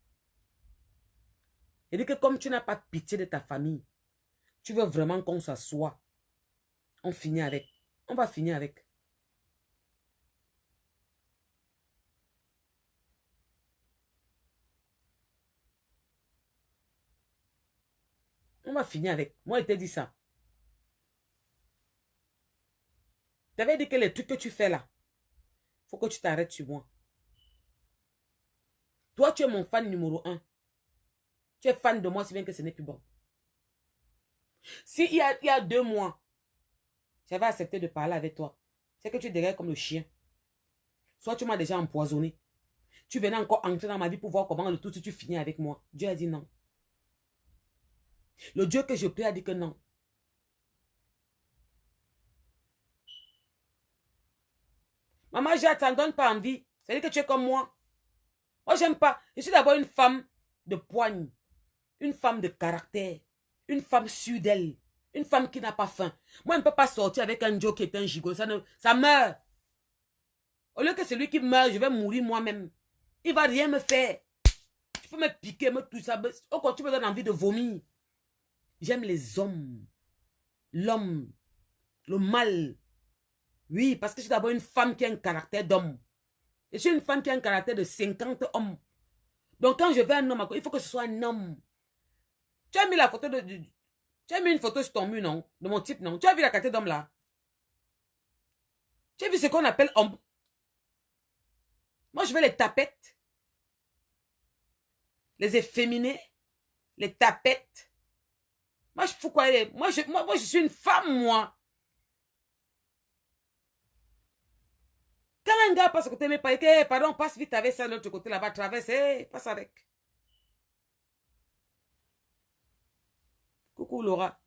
Il dit que comme tu n'as pas pitié de ta famille, tu veux vraiment qu'on s'assoie. On finit avec. On va finir avec. On va finir avec. Moi, je t'ai dit ça. Tu avais dit que les trucs que tu fais là, il faut que tu t'arrêtes sur moi. Toi, tu es mon fan numéro 1. Tu es fan de moi si bien que ce n'est plus bon. Si il y a 2 mois, j'avais accepté de parler avec toi, c'est que tu es derrière comme le chien. Soit tu m'as déjà empoisonné. Tu venais encore entrer dans ma vie pour voir comment le tout tu finis avec moi. Dieu a dit non. Le Dieu que je prie a dit que non. Maman, ça ne donne pas envie. C'est-à-dire que tu es comme moi. Moi, j'aime pas. Je suis d'abord une femme de poigne. Une femme de caractère. Une femme sûre d'elle. Une femme qui n'a pas faim. Moi, je ne peux pas sortir avec un Joe qui est un gigot. Ça meurt. Au lieu que celui qui meurt, je vais mourir moi-même. Il ne va rien me faire. Tu peux me piquer, me tout ça. Au contraire, tu me donnes envie de vomir. J'aime les hommes. L'homme. Le mâle. Oui, parce que je suis d'abord une femme qui a un caractère d'homme. Je suis une femme qui a un caractère de 50 hommes. Donc quand je veux un homme, il faut que ce soit un homme. Tu as mis la photo tu as mis une photo sur ton mur, non? De mon type, non? Tu as vu la qualité d'homme là? Tu as vu ce qu'on appelle homme? Moi, je veux les tapettes, les efféminés, les tapettes. Moi, je fous quoi? Moi, je suis une femme, moi. Quand un gars passe à côté, mais pas, pardon, passe vite avec ça de l'autre côté là-bas, traverse, passe avec. Coucou Laura.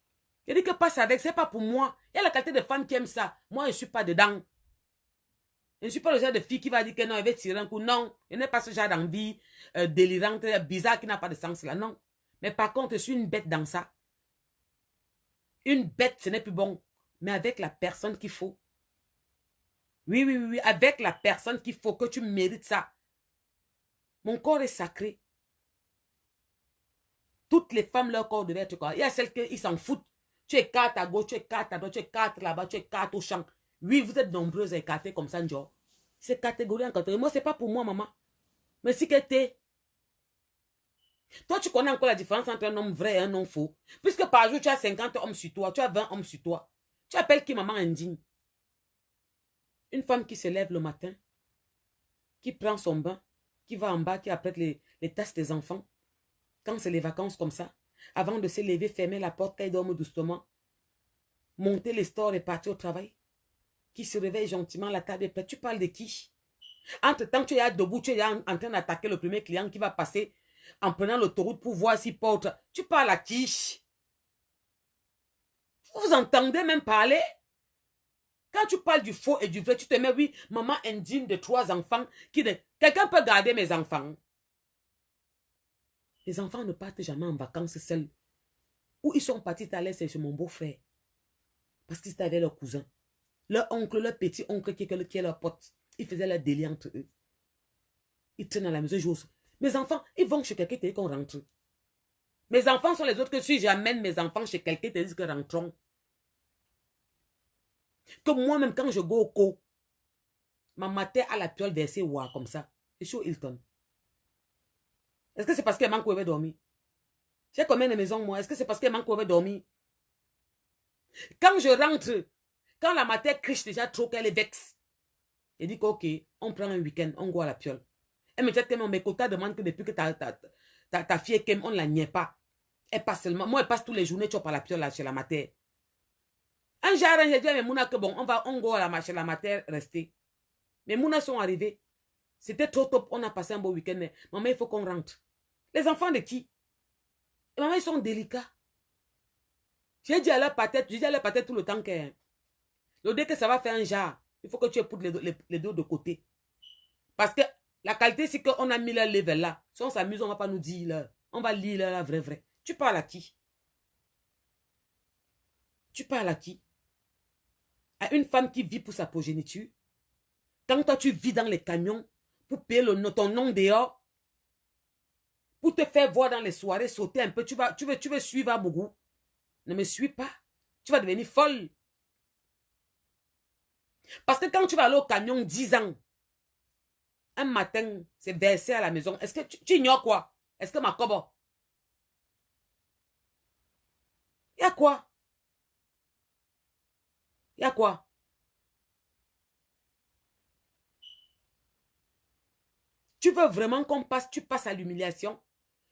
Je dis que passe avec, c'est pas pour moi. Il y a la qualité de femme qui aime ça. Moi, je ne suis pas dedans. Je ne suis pas le genre de fille qui va dire que non, elle va tirer un coup. Non, je n'ai pas ce genre d'envie délirante, bizarre, qui n'a pas de sens là. Non. Mais par contre, je suis une bête dans ça. Une bête, ce n'est plus bon. Mais avec la personne qu'il faut. Oui, oui, oui, oui. Avec la personne qu'il faut, que tu mérites ça. Mon corps est sacré. Toutes les femmes, leur corps devait être quoi. Il y a celles qui s'en foutent. Tu écartes à gauche, tu écartes à droite, tu écartes là-bas, tu écartes au champ. Oui, vous êtes nombreuses à écarter comme ça, Njo. C'est catégorie en catégorie. Moi, ce n'est pas pour moi, maman. Mais si que t'es. Toi, tu connais encore la différence entre un homme vrai et un homme faux. Puisque par jour, tu as 50 hommes sur toi, tu as 20 hommes sur toi. Tu appelles qui maman indigne? Une femme qui se lève le matin, qui prend son bain, qui va en bas, qui apprête les tasses des enfants. Quand c'est les vacances comme ça, avant de se lever, fermer la porte, qu'elle dorme doucement, monter les stores et partir au travail, qui se réveille gentiment, la table est prête. Tu parles de qui? Entre-temps, tu es là debout, tu es là en train d'attaquer le premier client qui va passer en prenant l'autoroute pour voir s'il porte. Tu parles à qui? Vous entendez même parler? Quand tu parles du faux et du vrai, tu te mets, oui, maman indigne de 3 enfants. Quelqu'un peut garder mes enfants. Les enfants ne partent jamais en vacances seuls. Ou ils sont partis à l'aise chez mon beau-frère. Parce qu'ils étaient avec leur cousin. Leur oncle, leur petit oncle qui est leur pote. Ils faisaient leur délire entre eux. Ils traînent à la maison, jouent. Mes enfants, ils vont chez quelqu'un, ils qu'on rentre. Mes enfants sont les autres que si j'amène mes enfants chez quelqu'un, ils disent que rentrons. Que moi-même, quand je go au co, ma mater à la piole versée, ouah, comme ça. Je suis au Hilton. Est-ce que c'est parce qu'elle manque où elle va dormir? J'ai combien de maisons, moi? Est-ce que c'est parce qu'elle manque où elle va dormir? Quand je rentre, quand la mater criche déjà trop, qu'elle est vexe, elle dit qu'ok, on prend un week-end, on go à la piole. Elle me dit tellement, mais Kota demande que depuis que ta fille est on ne la nie pas. Elle passe seulement. Moi, elle passe tous les journées, tu vas par la piole là, chez la mater. Un jour, j'ai dit à mes Mouna que bon, on go à chez la mater, rester. Mes Mouna sont arrivés. C'était trop top, on a passé un beau week-end, mais maman, il faut qu'on rentre. Les enfants de qui? Et maman, ils sont délicats. J'ai dit à leur patette, tout le temps que dès que ça va faire un genre, il faut que tu écoutes les deux de côté. Parce que la qualité, c'est qu'on a mis leur level là. Si on s'amuse, on ne va pas nous dire là. On va lire là, vrai. Tu parles à qui? Tu parles à qui? À une femme qui vit pour sa progéniture? Quand toi, tu vis dans les camions pour payer ton nom dehors, pour te faire voir dans les soirées, sauter un peu, tu veux suivre à Bougou. Ne me suis pas. Tu vas devenir folle. Parce que quand tu vas aller au camion 10 ans, un matin, c'est versé à la maison. Est-ce que tu ignores quoi? Est-ce que ma cobo? Il y a quoi? Il y a quoi? Tu veux vraiment tu passes à l'humiliation?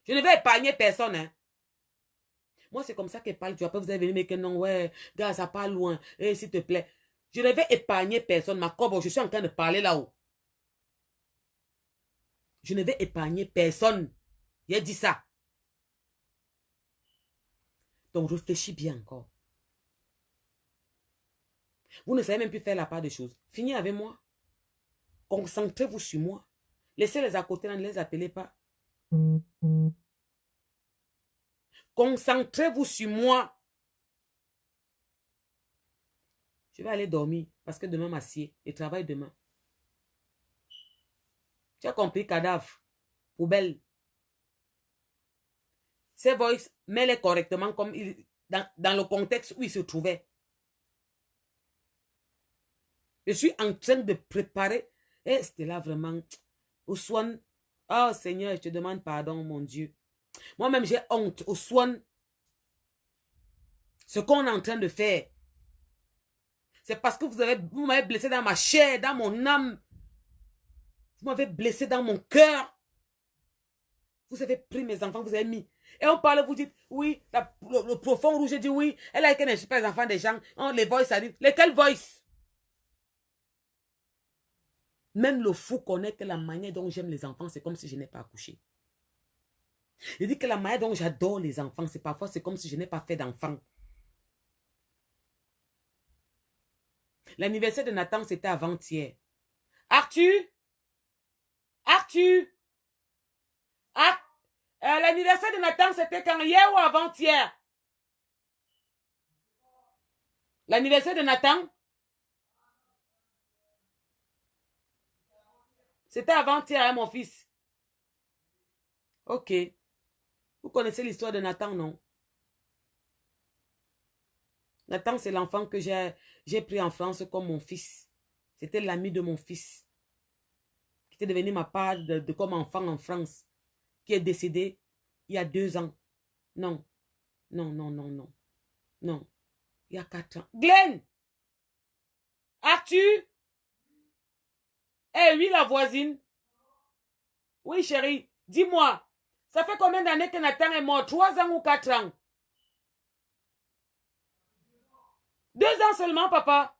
Je ne vais épargner personne, hein. Moi, c'est comme ça qu'elle parle. Tu vas pas vous venir mais que non, ouais, gars, ça parle loin. Eh, s'il te plaît. Je ne vais épargner personne. Ma cobo, je suis en train de parler là-haut. Je ne vais épargner personne. J'ai dit ça. Donc, réfléchis bien encore. Vous ne savez même plus faire la part des choses. Finis avec moi. Concentrez-vous sur moi. Laissez-les à côté, ne les appelez pas. Concentrez-vous sur moi. Je vais aller dormir parce que demain m'assied et travaille demain. Tu as compris, cadavre, poubelle. Ces voices, mets-les correctement comme dans le contexte où il se trouvait. Je suis en train de préparer. Et c'était là vraiment. Ouswan, Oh Seigneur, je te demande pardon, mon Dieu. Moi-même, j'ai honte au soin. Ce qu'on est en train de faire. C'est parce que vous m'avez blessé dans ma chair, dans mon âme. Vous m'avez blessé dans mon cœur. Vous avez pris mes enfants, vous avez mis. Et on parle, vous dites, oui, le profond rouge dit oui. Elle a été n'insulte pas les enfants des gens. Les voices, ça dit. Lesquelles voices? Même le fou connaît que la manière dont j'aime les enfants, c'est comme si je n'ai pas accouché. Il dit que la manière dont j'adore les enfants, c'est parfois c'est comme si je n'ai pas fait d'enfant. L'anniversaire de Nathan, c'était avant-hier. Arthur, Arthur, l'anniversaire de Nathan, c'était quand? Hier ou avant-hier? L'anniversaire de Nathan? C'était avant-hier, hein, mon fils. Ok. Vous connaissez l'histoire de Nathan, non? Nathan, c'est l'enfant que j'ai pris en France comme mon fils. C'était l'ami de mon fils. Qui était devenu ma part de comme enfant en France. Qui est décédé il y a 2 ans. Non. Non, non, non, non. Non. Il y a 4 ans. Glenn! Arthur! Eh oui, la voisine. Oui, chérie. Dis-moi. Ça fait combien d'années que Nathan est mort? 3 ans ou 4 ans? 2 ans seulement, papa.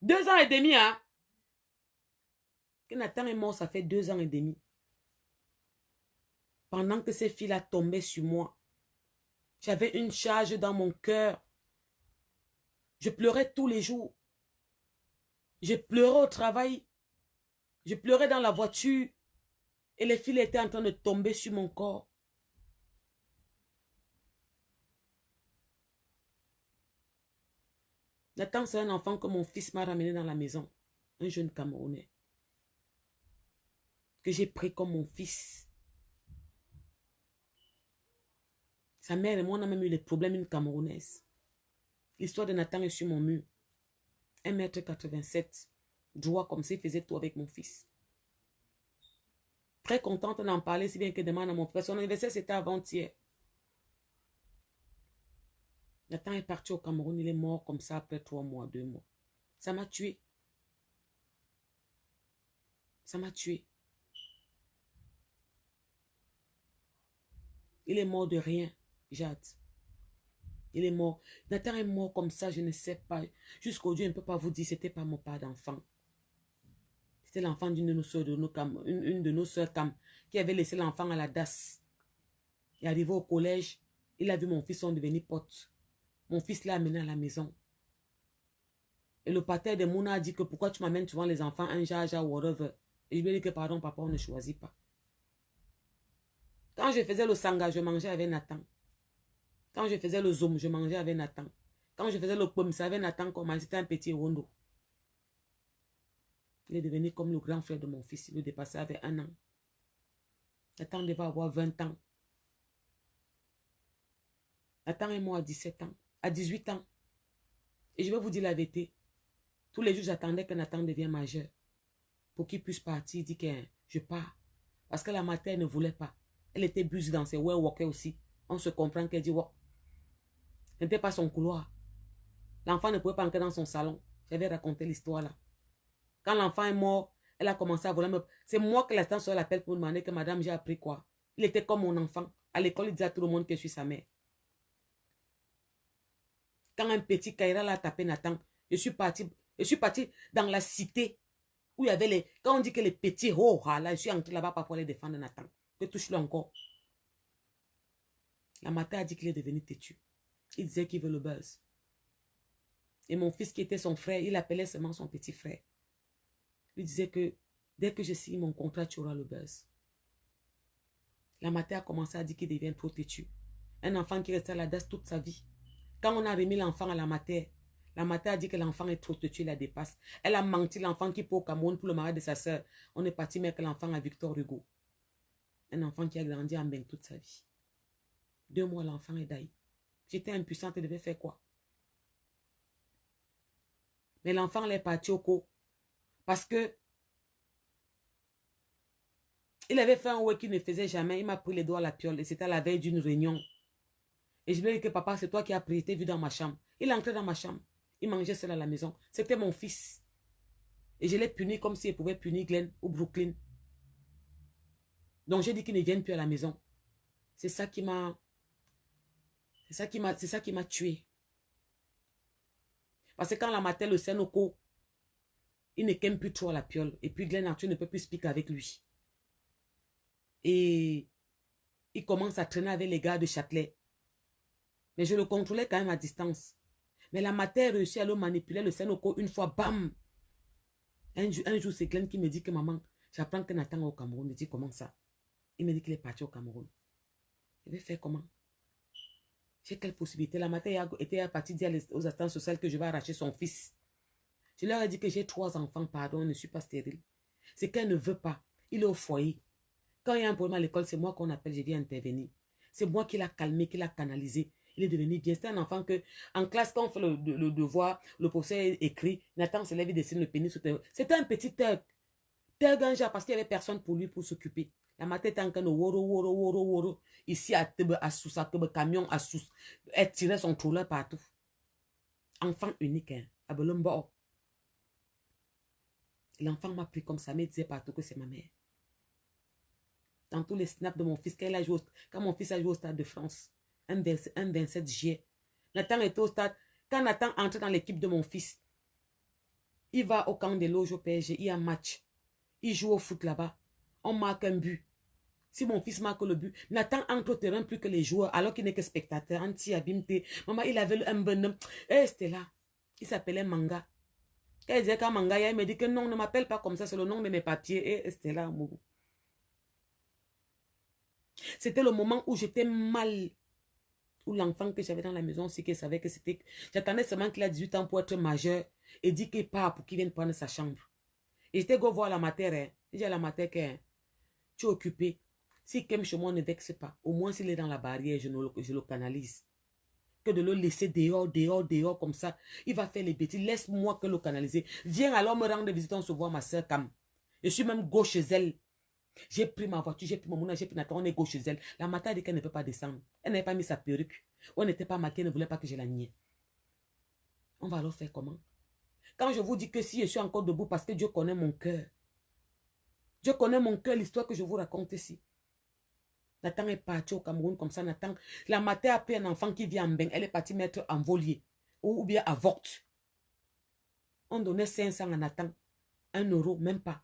2 ans et demi, hein? Que Nathan est mort, ça fait 2 ans et demi. Pendant que ces filles-là tombaient sur moi, j'avais une charge dans mon cœur. Je pleurais tous les jours. Je pleurais au travail. Je pleurais dans la voiture. Et les filles étaient en train de tomber sur mon corps. Nathan, c'est un enfant que mon fils m'a ramené dans la maison. Un jeune Camerounais. Que j'ai pris comme mon fils. Sa mère et moi, on a même eu des problèmes, une Camerounaise. L'histoire de Nathan est sur mon mur. 1,87 m. Droit comme s'il faisait tout avec mon fils. Très contente d'en parler, si bien que demande à mon frère. Son anniversaire, c'était avant-hier. Nathan est parti au Cameroun, il est mort comme ça après 3 mois, 2 mois. Ça m'a tué. Ça m'a tué. Il est mort de rien, Jade. Il est mort. Nathan est mort comme ça, je ne sais pas. Jusqu'aujourd'hui, je ne peux pas vous dire, c'était pas mon père d'enfant. C'était l'enfant d'une de nos soeurs, une de nos soeurs qui avait laissé l'enfant à la DAS. Il est arrivé au collège, il a vu mon fils sont devenus potes. Mon fils l'a amené à la maison. Et le pater de Mouna a dit que pourquoi tu m'amènes souvent les enfants un jaja ou whatever. Et je lui ai dit que pardon papa, on ne choisit pas. Quand je faisais le sanga, je mangeais avec Nathan. Quand je faisais le zoom, je mangeais avec Nathan. Quand je faisais le pomme, c'est avec Nathan qu'on mangeait. C'était un petit rondo. Il est devenu comme le grand frère de mon fils. Il le dépassait avec 1 an. Nathan devait avoir 20 ans. Nathan est mort à 17 ans. À 18 ans. Et je vais vous dire la vérité. Tous les jours, j'attendais que Nathan devienne majeur. Pour qu'il puisse partir. Il dit que je pars. Parce que la mater ne voulait pas. Elle était buse dans ses walkers aussi. On se comprend qu'elle dit, wow. Ce n'était pas son couloir. L'enfant ne pouvait pas entrer dans son salon. J'avais raconté l'histoire là. Quand l'enfant est mort, elle a commencé à voler. C'est moi qui l'instant sur l'appel pour demander que madame, j'ai appris quoi. Il était comme mon enfant. À l'école, il disait à tout le monde que je suis sa mère. Quand un petit Kaira l'a tapé Nathan, je suis partie dans la cité où il y avait les... Quand on dit que les petits, oh là, je suis entrée là-bas pour aller défendre Nathan. Que touche-le encore. La matin a dit qu'il est devenu têtu. Il disait qu'il veut le buzz. Et mon fils qui était son frère, il appelait seulement son petit frère. Il disait que dès que je signe mon contrat, tu auras le buzz. La matin a commencé à dire qu'il devient trop têtu. Un enfant qui restait à la DAS toute sa vie. Quand on a remis l'enfant à la mater a dit que l'enfant est trop têtu, il la dépasse. Elle a menti l'enfant qui peut au Cameroun pour le mariage de sa soeur. On est parti mettre l'enfant à Victor Hugo. Un enfant qui a grandi en bain toute sa vie. 2 mois, l'enfant est d'ailleurs. J'étais impuissante, elle devait faire quoi? Mais l'enfant est parti au co. Parce que Il avait fait un ouais qu'il ne faisait jamais. Il m'a pris les doigts à la piole. Et c'était à la veille d'une réunion. Et je lui ai dit que papa, c'est toi qui as pris. T'es vu dans ma chambre. Il est entré dans ma chambre. Il mangeait seul à la maison. C'était mon fils. Et je l'ai puni comme s'il pouvait punir Glenn ou Brooklyn. Donc j'ai dit qu'il ne vienne plus à la maison. C'est ça qui m'a... C'est ça qui m'a tué. Parce que quand la matin, le Senoko, il ne qu'aime plus trop à la piole. Et puis Glenn Arthur ne peut plus speak avec lui. Et il commence à traîner avec les gars de Châtelet. Mais je le contrôlais quand même à distance. Mais la matin réussit à le manipuler, le Senoko, une fois, bam! Un jour, c'est Glenn qui me dit que maman, j'apprends que Nathan est au Cameroun. Je dis comment ça? Il me dit qu'il est parti au Cameroun. Je vais faire comment? J'ai quelle possibilité? La matin était partie dire aux assistantes sociales que je vais arracher son fils. Je leur ai dit que j'ai 3 enfants, pardon, je ne suis pas stérile. C'est qu'elle ne veut pas. Il est au foyer. Quand il y a un problème à l'école, c'est moi qu'on appelle, je viens intervenir. C'est moi qui l'a calmé, qui l'a canalisé. Il est devenu bien. C'est un enfant que, en classe, quand on fait le devoir, le professeur écrit, Nathan se lève et dessine le pénis sur terre. C'était un petit Turc. Turc un genre parce qu'il n'y avait personne pour lui pour s'occuper. La matin était en train de woro. Ici, à sous sa camion, à sous. Elle tirait son troller partout. Enfant unique, hein. À Belombo. L'enfant m'a pris comme ça, mais il disait partout que c'est ma mère. Dans tous les snaps de mon fils, quand mon fils a joué au Stade de France, un 27 juillet, Nathan était au stade. Quand Nathan entre dans l'équipe de mon fils, il va au camp des loges au PSG, il y a un match. Il joue au foot là-bas. On marque un but. Si mon fils marque le but, Nathan entre au terrain plus que les joueurs, alors qu'il n'est que spectateur. Maman, il avait un bonhomme. Eh, c'était là. Il s'appelait Manga. Quand il disait qu'à Manga, il me dit que non, ne m'appelle pas comme ça, c'est le nom de mes papiers. Et c'était là, Mougou. C'était le moment où j'étais mal. Où l'enfant que j'avais dans la maison aussi, qu'il savait que c'était... J'attendais seulement qu'il a 18 ans pour être majeur et dit qu'il part pour qu'il vienne prendre sa chambre. Et j'étais go voir la matière. Hein. J'ai dit à la matière que tu es occupé. Si Kem chez moi ne vexe pas, au moins s'il est dans la barrière, je le canalise. Que de le laisser dehors comme ça. Il va faire les bêtises. Laisse-moi que le canaliser. Viens alors me rendre visite, on se voit ma soeur Cam. Je suis même gauche chez elle. J'ai pris ma voiture, j'ai pris mon mouna, j'ai pris Nathan, on est gauche chez elle. La matin a dit qu'elle ne peut pas descendre. Elle n'avait pas mis sa perruque. On n'était pas maquillée, elle ne voulait pas que je la nie. On va alors faire comment? Quand je vous dis que si je suis encore debout parce que Dieu connaît mon cœur. Dieu connaît mon cœur, l'histoire que je vous raconte ici. Nathan est parti au Cameroun comme ça. Nathan, la matin a pris un enfant qui vit en Beng. Elle est partie mettre en volier. Ou bien à Vogt. On donnait 500 à Nathan. 1 euro, même pas.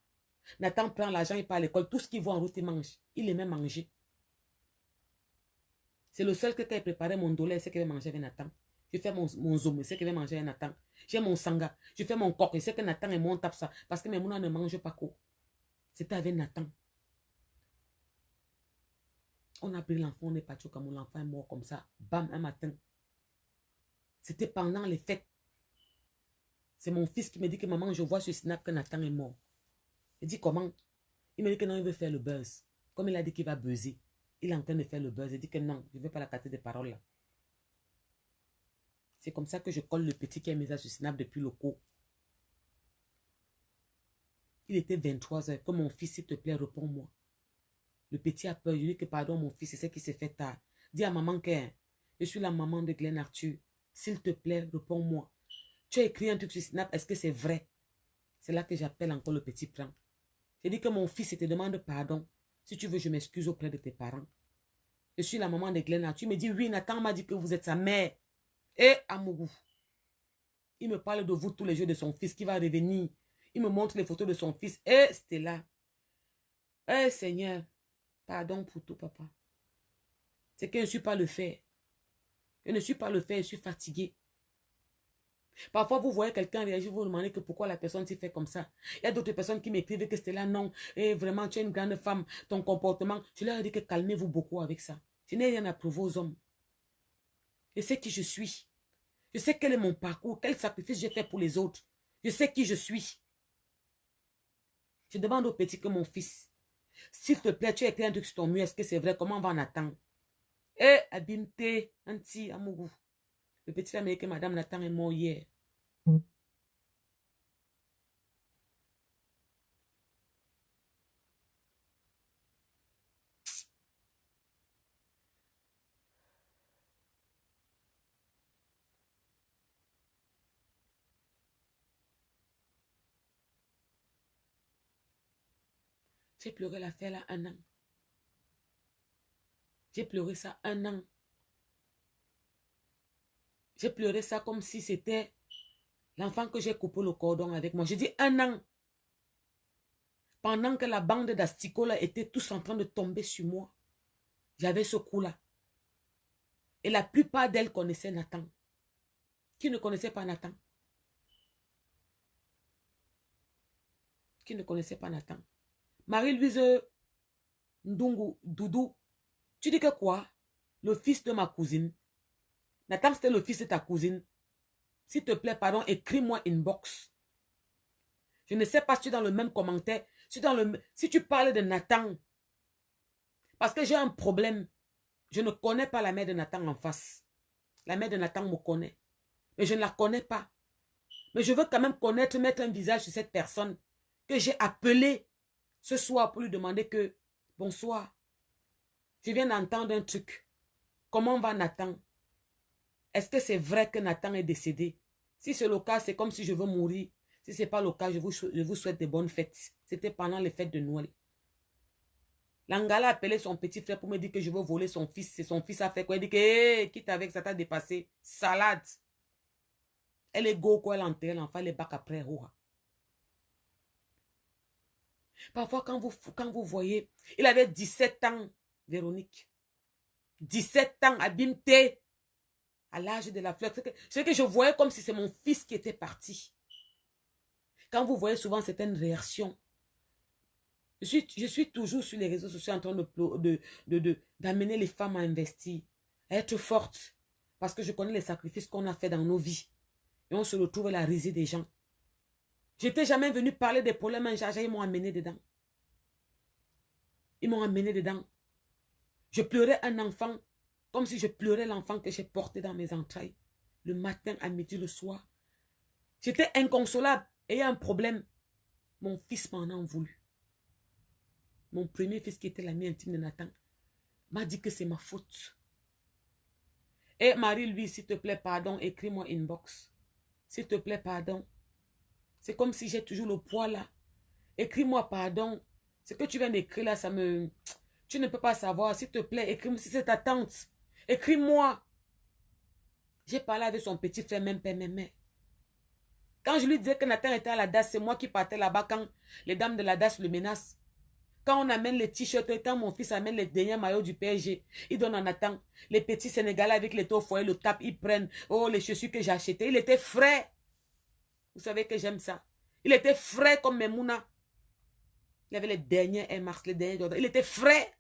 Nathan prend l'argent, il part à l'école. Tout ce qu'il voit en route, il mange. Il aimait manger. C'est le seul que quand il préparait mon dolé, c'est qu'il va manger avec Nathan. Je fais mon zoom, c'est qu'il va manger avec Nathan. J'ai mon sanga. Je fais mon coq. Je sais que Nathan et moi, on tape ça. Parce que mes mouna ne mangent pas quoi. C'était avec Nathan. On a pris l'enfant, on est parti au Cameroun. L'enfant est mort comme ça. Bam, un matin. C'était pendant les fêtes. C'est mon fils qui me dit que maman, je vois sur Snap que Nathan est mort. Il dit comment? Il me dit que non, il veut faire le buzz. Comme il a dit qu'il va buzzer. Il est en train de faire le buzz. Il dit que non, je ne veux pas la carte des paroles là. C'est comme ça que je colle le petit qui a mis ça sur Snap depuis le cours. Il était 23 h. Que mon fils, s'il te plaît, réponds-moi. Le petit a peur. Je lui dis que pardon, mon fils, c'est ce qui s'est fait tard. Dis à maman que je suis la maman de Glenn Arthur. S'il te plaît, réponds-moi. Tu as écrit un truc sur Snap. Est-ce que c'est vrai? C'est là que j'appelle encore le petit plan. J'ai dit que mon fils te demande pardon. Si tu veux, je m'excuse auprès de tes parents. Je suis la maman de Glenn Arthur. Tu me dis, oui, Nathan m'a dit que vous êtes sa mère. Et Amougou. Il me parle de vous tous les jours de son fils qui va revenir. Il me montre les photos de son fils. Et c'était là. Eh Seigneur, pardon pour tout, papa. C'est que je ne suis pas le faire. Je ne suis pas le faire, je suis fatiguée. Parfois, vous voyez quelqu'un réagir, vous vous demandez que pourquoi la personne s'y fait comme ça. Il y a d'autres personnes qui m'écrivent que c'était là, non. Et vraiment, tu es une grande femme, ton comportement. Je leur ai dit que calmez-vous beaucoup avec ça. Je n'ai rien à prouver aux hommes. Je sais qui je suis. Je sais quel est mon parcours, quel sacrifice j'ai fait pour les autres. Je sais qui je suis. Je demande au petit que mon fils, s'il te plaît, tu as écrit un truc sur ton mur, est-ce que c'est vrai? Comment on va en attendre? Eh, Abimte, Anti, Amougou. Le petit m'a dit que Madame Nathan est mort hier. J'ai pleuré l'affaire là 1 an. J'ai pleuré ça 1 an. J'ai pleuré ça comme si c'était l'enfant que j'ai coupé le cordon avec moi. J'ai dit 1 an. Pendant que la bande d'asticots là était tous en train de tomber sur moi. J'avais ce coup-là. Et la plupart d'elles connaissaient Nathan. Qui ne connaissait pas Nathan? Qui ne connaissait pas Nathan? Marie-Louise Ndungu, Doudou, tu dis que quoi? Le fils de ma cousine. Nathan, c'était le fils de ta cousine. S'il te plaît, pardon, écris-moi inbox. Je ne sais pas si tu es dans le même commentaire. Si tu parles de Nathan. Parce que j'ai un problème. Je ne connais pas la mère de Nathan en face. La mère de Nathan me connaît. Mais je ne la connais pas. Mais je veux quand même connaître, mettre un visage sur cette personne que j'ai appelée ce soir pour lui demander que, bonsoir, je viens d'entendre un truc. Comment va Nathan? Est-ce que c'est vrai que Nathan est décédé? Si c'est le cas, c'est comme si je veux mourir. Si ce n'est pas le cas, je vous souhaite de bonnes fêtes. C'était pendant les fêtes de Noël. L'Angala a appelé son petit frère pour me dire que je veux voler son fils. C'est son fils a fait quoi? Il dit que, hey, quitte avec ça t'a dépassé. Salade. Elle est go quoi, elle enterre l'enfant, elle est bac après. Parfois, quand vous voyez, il avait 17 ans, Véronique. 17 ans, abîmé, à l'âge de la fleur. C'est que je voyais comme si c'est mon fils qui était parti. Quand vous voyez souvent certaines réactions, je suis toujours sur les réseaux sociaux en train d'amener les femmes à investir, à être fortes. Parce que je connais les sacrifices qu'on a fait dans nos vies. Et on se retrouve à la risée des gens. Je n'étais jamais venu parler des problèmes en charge. Ils m'ont amené dedans. Ils m'ont amené dedans. Je pleurais un enfant comme si je pleurais l'enfant que j'ai porté dans mes entrailles. Le matin, à midi, le soir. J'étais inconsolable. Et il y a un problème. Mon fils m'en a voulu. Mon premier fils qui était l'ami intime de Nathan m'a dit que c'est ma faute. Et Marie, lui, s'il te plaît, pardon, écris-moi inbox. S'il te plaît, pardon. C'est comme si j'ai toujours le poids là. Écris-moi pardon. Ce que tu viens d'écrire là, ça me... Tu ne peux pas savoir. S'il te plaît, écris-moi si c'est ta tante. Écris-moi. J'ai parlé avec son petit frère, même père, même mère. Quand je lui disais que Nathan était à la DAS, c'est moi qui partais là-bas quand les dames de la DAS le menacent. Quand on amène les t-shirts, quand mon fils amène les derniers maillots du PSG, il donne à Nathan. Les petits Sénégalais avec les taux foyers le tapent, ils prennent. Oh, les chaussures que j'ai achetées. Il était frais. Vous savez que j'aime ça. Il était frais comme Memouna. Il avait les derniers Air Max, les derniers Jordan. Il était frais.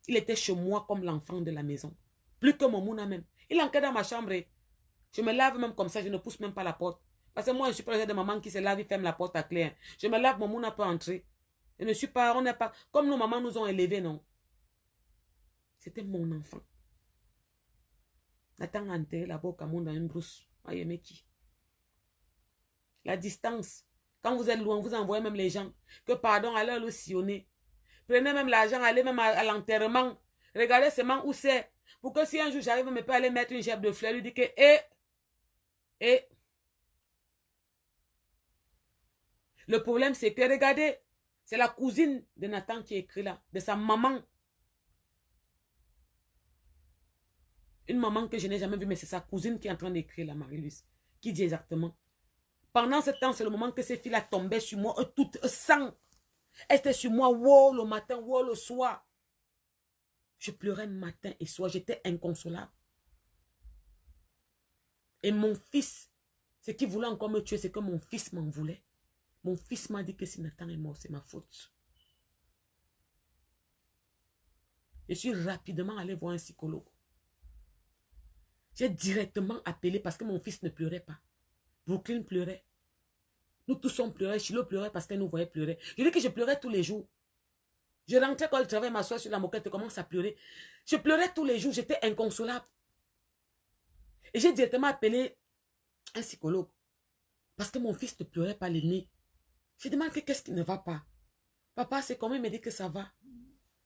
Il était chez moi comme l'enfant de la maison. Plus que Memouna même. Il encadre dans ma chambre. Je me lave même comme ça, je ne pousse même pas la porte. Parce que moi, je suis pas le genre de maman qui se lave et ferme la porte à clé. Je me lave, Memouna peut entrer. Je ne suis pas, on n'est pas, comme nos mamans nous ont élevés, non. C'était mon enfant. Nathan a enterré là-bas au Cameroun dans une brousse. Aïe, mais qui? La distance. Quand vous êtes loin, vous envoyez même les gens. Que pardon, allez le sillonner. Prenez même l'argent, allez même à l'enterrement. Regardez seulement où c'est. Pour que si un jour j'arrive, je peux aller mettre une gerbe de fleurs, lui dire que, Le problème, c'est que, regardez, c'est la cousine de Nathan qui écrit là, de sa maman. Une maman que je n'ai jamais vue, mais c'est sa cousine qui est en train d'écrire là, Marie-Louise. Qui dit exactement. Pendant ce temps, c'est le moment que ces filles-là tombaient sur moi, toutes sang. Elles étaient sur moi, wow, le matin, wow, le soir. Je pleurais matin et soir, j'étais inconsolable. Et mon fils, ce qui voulait encore me tuer, c'est que mon fils m'en voulait. Mon fils m'a dit que si Nathan est mort, c'est ma faute. Je suis rapidement allé voir un psychologue. J'ai directement appelé parce que mon fils ne pleurait pas. Brooklyn pleurait. Nous tous on pleurait. Chilo pleurait parce qu'elle nous voyait pleurer. Je dis que je pleurais tous les jours. Je rentrais quand je travaillais, m'asseoir sur la moquette et commence à pleurer. Je pleurais tous les jours. J'étais inconsolable. Et j'ai directement appelé un psychologue. Parce que mon fils ne pleurait pas le nez. Je demande qu'est-ce qui ne va pas. Papa, c'est comment il me dit que ça va.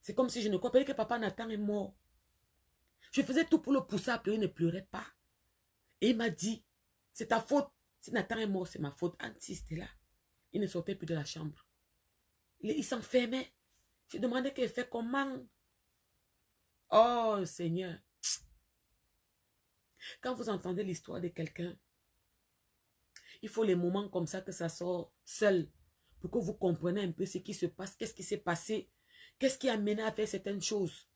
C'est comme si je ne crois pas que papa Nathan est mort. Je faisais tout pour le pousser à pleurer, il ne pleurait pas. Et il m'a dit, c'est ta faute. Si Nathan est mort, c'est ma faute. Anti, c'était là. Il ne sortait plus de la chambre. Il s'enfermait. Je demandais qu'elle fait comment. Oh Seigneur. Quand vous entendez l'histoire de quelqu'un, il faut les moments comme ça que ça sort seul pour que vous compreniez un peu ce qui se passe, qu'est-ce qui s'est passé, qu'est-ce qui a mené à faire certaines choses.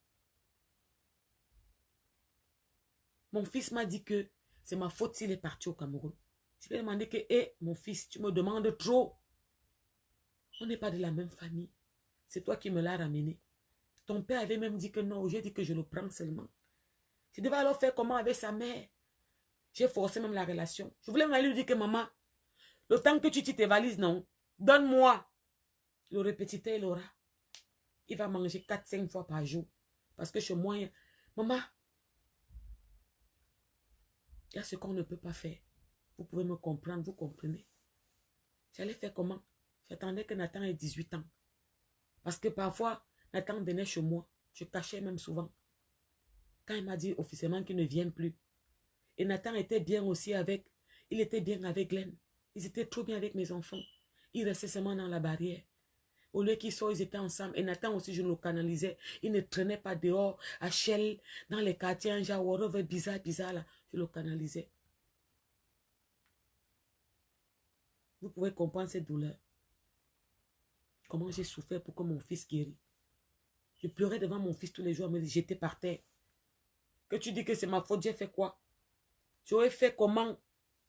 Mon fils m'a dit que c'est ma faute s'il est parti au Cameroun. Je lui ai demandé que, hé, mon fils, tu me demandes trop. On n'est pas de la même famille. C'est toi qui me l'as ramené. Ton père avait même dit que non. J'ai dit que je le prends seulement. Je devais alors faire comment avec sa mère. J'ai forcé même la relation. Je voulais même lui dire que maman, le temps que tu tes valises, non, donne-moi. Le répétiteur, il aura. Il va manger 4-5 fois par jour. Parce que chez moi, maman, il y a ce qu'on ne peut pas faire. Vous pouvez me comprendre, vous comprenez. J'allais faire comment? J'attendais que Nathan ait 18 ans. Parce que parfois, Nathan venait chez moi. Je cachais même souvent. Quand il m'a dit officiellement qu'il ne vient plus. Et Nathan était bien aussi avec... Il était bien avec Glenn. Ils étaient trop bien avec mes enfants. Ils restaient seulement dans la barrière. Au lieu qu'ils sortent, ils étaient ensemble. Et Nathan aussi, je le canalisais. Il ne traînait pas dehors, à Shell, dans les quartiers, un genre whatever, bizarre là. Je le canalisais. Vous pouvez comprendre cette douleur. Comment j'ai souffert pour que mon fils guérisse. Je pleurais devant mon fils tous les jours, me j'étais par terre. Que tu dis que c'est ma faute, j'ai fait quoi? J'aurais fait comment?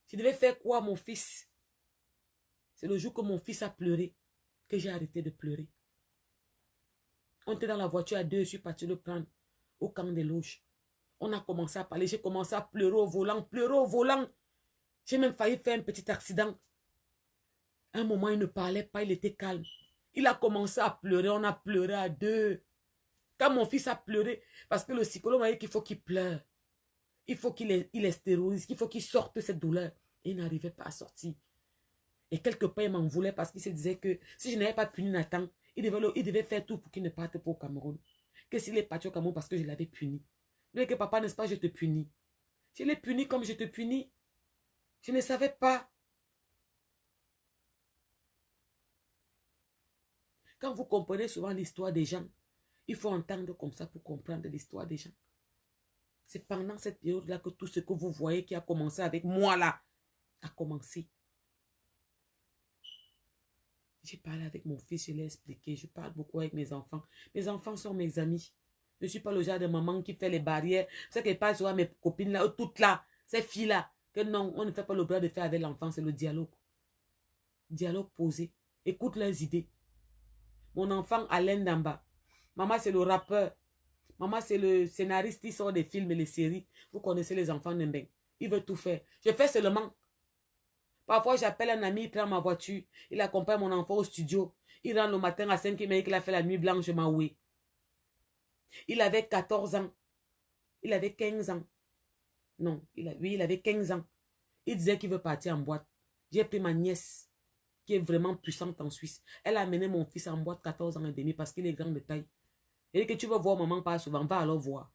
Je devais faire quoi, mon fils? C'est le jour que mon fils a pleuré que j'ai arrêté de pleurer. On était dans la voiture à deux, je suis parti le prendre au camp des loges. On a commencé à parler, j'ai commencé à pleurer au volant, pleurer au volant. J'ai même failli faire un petit accident. À un moment, il ne parlait pas, il était calme. Il a commencé à pleurer, on a pleuré à deux. Quand mon fils a pleuré, parce que le psychologue m'a dit qu'il faut qu'il pleure. Il faut qu'il estérise, qu'il faut qu'il sorte cette douleur. Et il n'arrivait pas à sortir. Et quelque part, il m'en voulait parce qu'il se disait que si je n'avais pas puni Nathan, il devait faire tout pour qu'il ne parte pas au Cameroun. Que s'il est parti au Cameroun parce que je l'avais puni. Il dit que papa, n'est-ce pas, je te punis. Je l'ai puni comme je te punis. Je ne savais pas. Quand vous comprenez souvent l'histoire des gens, il faut entendre comme ça pour comprendre l'histoire des gens. C'est pendant cette période-là que tout ce que vous voyez qui a commencé avec moi là, a commencé. J'ai parlé avec mon fils, je l'ai expliqué. Je parle beaucoup avec mes enfants. Mes enfants sont mes amis. Je ne suis pas le genre de maman qui fait les barrières. C'est qu'elle parle souvent à mes copines là, toutes là, ces filles-là. Que non, on ne fait pas le bras de faire avec l'enfant, c'est le dialogue. Dialogue posé. Écoute leurs idées. Mon enfant Alain Damba. Maman, c'est le rappeur. Maman, c'est le scénariste qui sort des films et les séries. Vous connaissez les enfants d'Embeng. Il veut tout faire. Je fais seulement. Parfois, j'appelle un ami, il prend ma voiture. Il accompagne mon enfant au studio. Il rentre le matin à 5 h qu'il a fait la nuit blanche, je m'en vais. Il avait 14 ans. Il avait 15 ans. Non, oui, il avait 15 ans. Il disait qu'il veut partir en boîte. J'ai pris ma nièce, qui est vraiment puissante en Suisse. Elle a amené mon fils en boîte 14 ans et demi parce qu'il est grand de taille. Et que tu veux voir maman pas souvent, va alors voir.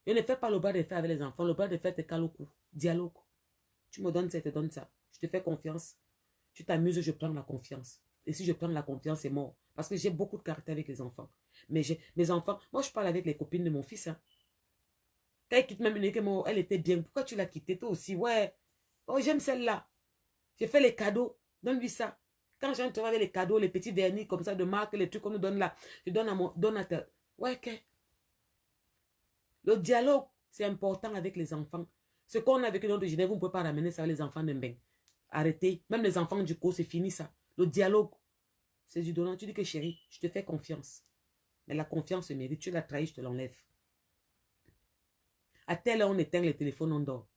Je ne fais pas le bras de fer avec les enfants. Le bras de fer te cale au cou. Dialogue. Tu me donnes ça, je te donne ça. Je te fais confiance. Tu t'amuses, je prends la confiance. Et si je prends la confiance, c'est mort. Parce que j'ai beaucoup de caractère avec les enfants. Mais mes enfants, moi je parle avec les copines de mon fils. Hein. Quand elle quitte même une équipe, elle était bien. Pourquoi tu l'as quittée toi aussi? Ouais. Oh, j'aime celle-là. J'ai fait les cadeaux. Donne-lui ça. Quand j'entre avec les cadeaux, les petits vernis comme ça de marque, les trucs qu'on nous donne là, je donne à mon. Donne à ta. Ouais, ok. Le dialogue, c'est important avec les enfants. Ce qu'on a avec les autres de Genève, vous ne pouvez pas ramener ça avec les enfants d'Embeng. Arrêtez. Même les enfants du cours, c'est fini ça. Le dialogue, c'est du donnant. Tu dis que chérie, je te fais confiance. Mais la confiance se mérite. Tu l'as trahi, je te l'enlève. À telle heure, on éteint les téléphones, on dort.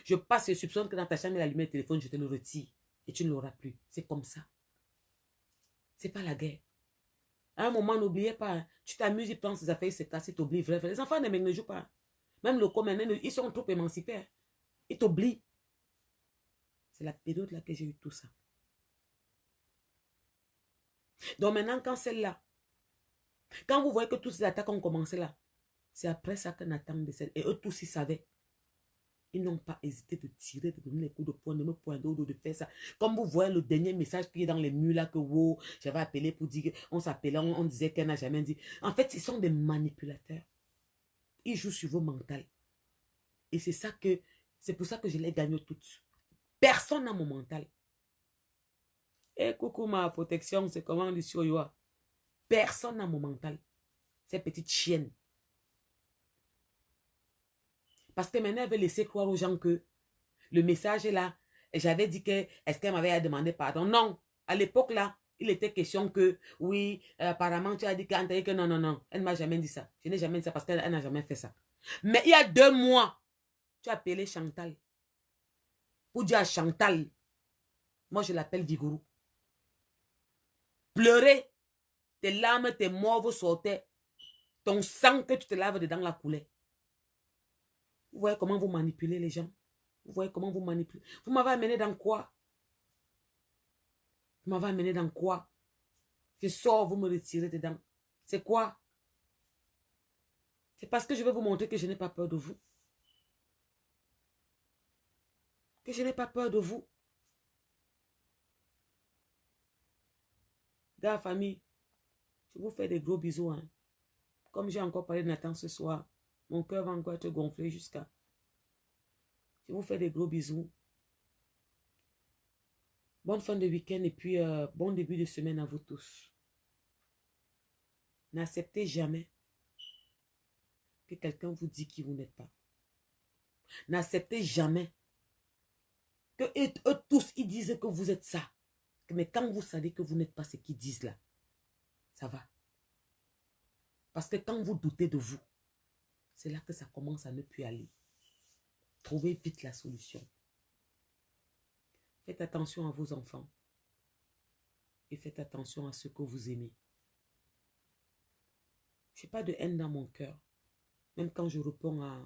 Je passe et soupçonne que dans ta chambre, il a allumé le téléphone, je te le retire. Et tu ne l'auras plus. C'est comme ça. C'est pas la guerre. À un moment, n'oubliez pas. Hein, tu t'amuses, ils prennent ses affaires, ils se cassent, ils t'oublient. Les enfants ne jouent pas. Même le commun, ils sont trop émancipés. Hein. Ils t'oublient. C'est la période là que j'ai eu tout ça. Donc maintenant, quand celle-là, quand vous voyez que toutes ces attaques ont commencé là, c'est après ça que Nathan décède. Et eux tous, ils savaient. Ils n'ont pas hésité de tirer, de donner les coups de poing, de me pointer au dos, de faire ça. Comme vous voyez le dernier message qui est dans les murs là, que wow, j'avais appelé pour dire qu'on s'appelait, on disait qu'elle n'a jamais dit. En fait, ils sont des manipulateurs. Ils jouent sur vos mentales. Et c'est pour ça que je les gagne toutes. Personne n'a mon mental. Eh, coucou ma protection, c'est comment on dit sur Yoa. Personne n'a mon mental. Ces petites chiennes. Parce que maintenant, elle veut laisser croire aux gens que le message est là. Et j'avais dit que, est-ce qu'elle m'avait demandé pardon? Non. À l'époque, là, il était question que, oui, apparemment, tu as dit que non, non, non. Elle ne m'a jamais dit ça. Je n'ai jamais dit ça parce qu'elle n'a jamais fait ça. Mais il y a 2 mois, tu as appelé Chantal. Pour dire à Chantal, moi je l'appelle Vigourou. Pleurer, tes larmes, tes morts sortaient. Ton sang que tu te laves dedans la coulait. Vous voyez comment vous manipulez les gens? Vous voyez comment vous manipulez? Vous m'avez amené dans quoi? Vous m'avez amené dans quoi? Je sors, vous me retirez dedans. C'est quoi? C'est parce que je veux vous montrer que je n'ai pas peur de vous. Que je n'ai pas peur de vous. Gars, famille, je vous fais des gros bisous. Hein. Comme j'ai encore parlé de Nathan ce soir, mon cœur va encore être gonflé jusqu'à... Je vous fais des gros bisous. Bonne fin de week-end et puis bon début de semaine à vous tous. N'acceptez jamais que quelqu'un vous dit qui vous n'êtes pas. N'acceptez jamais que eux tous, ils disent que vous êtes ça. Mais quand vous savez que vous n'êtes pas ce qu'ils disent là, ça va. Parce que quand vous doutez de vous, c'est là que ça commence à ne plus aller. Trouvez vite la solution. Faites attention à vos enfants. Et faites attention à ceux que vous aimez. Je n'ai pas de haine dans mon cœur. Même quand je réponds à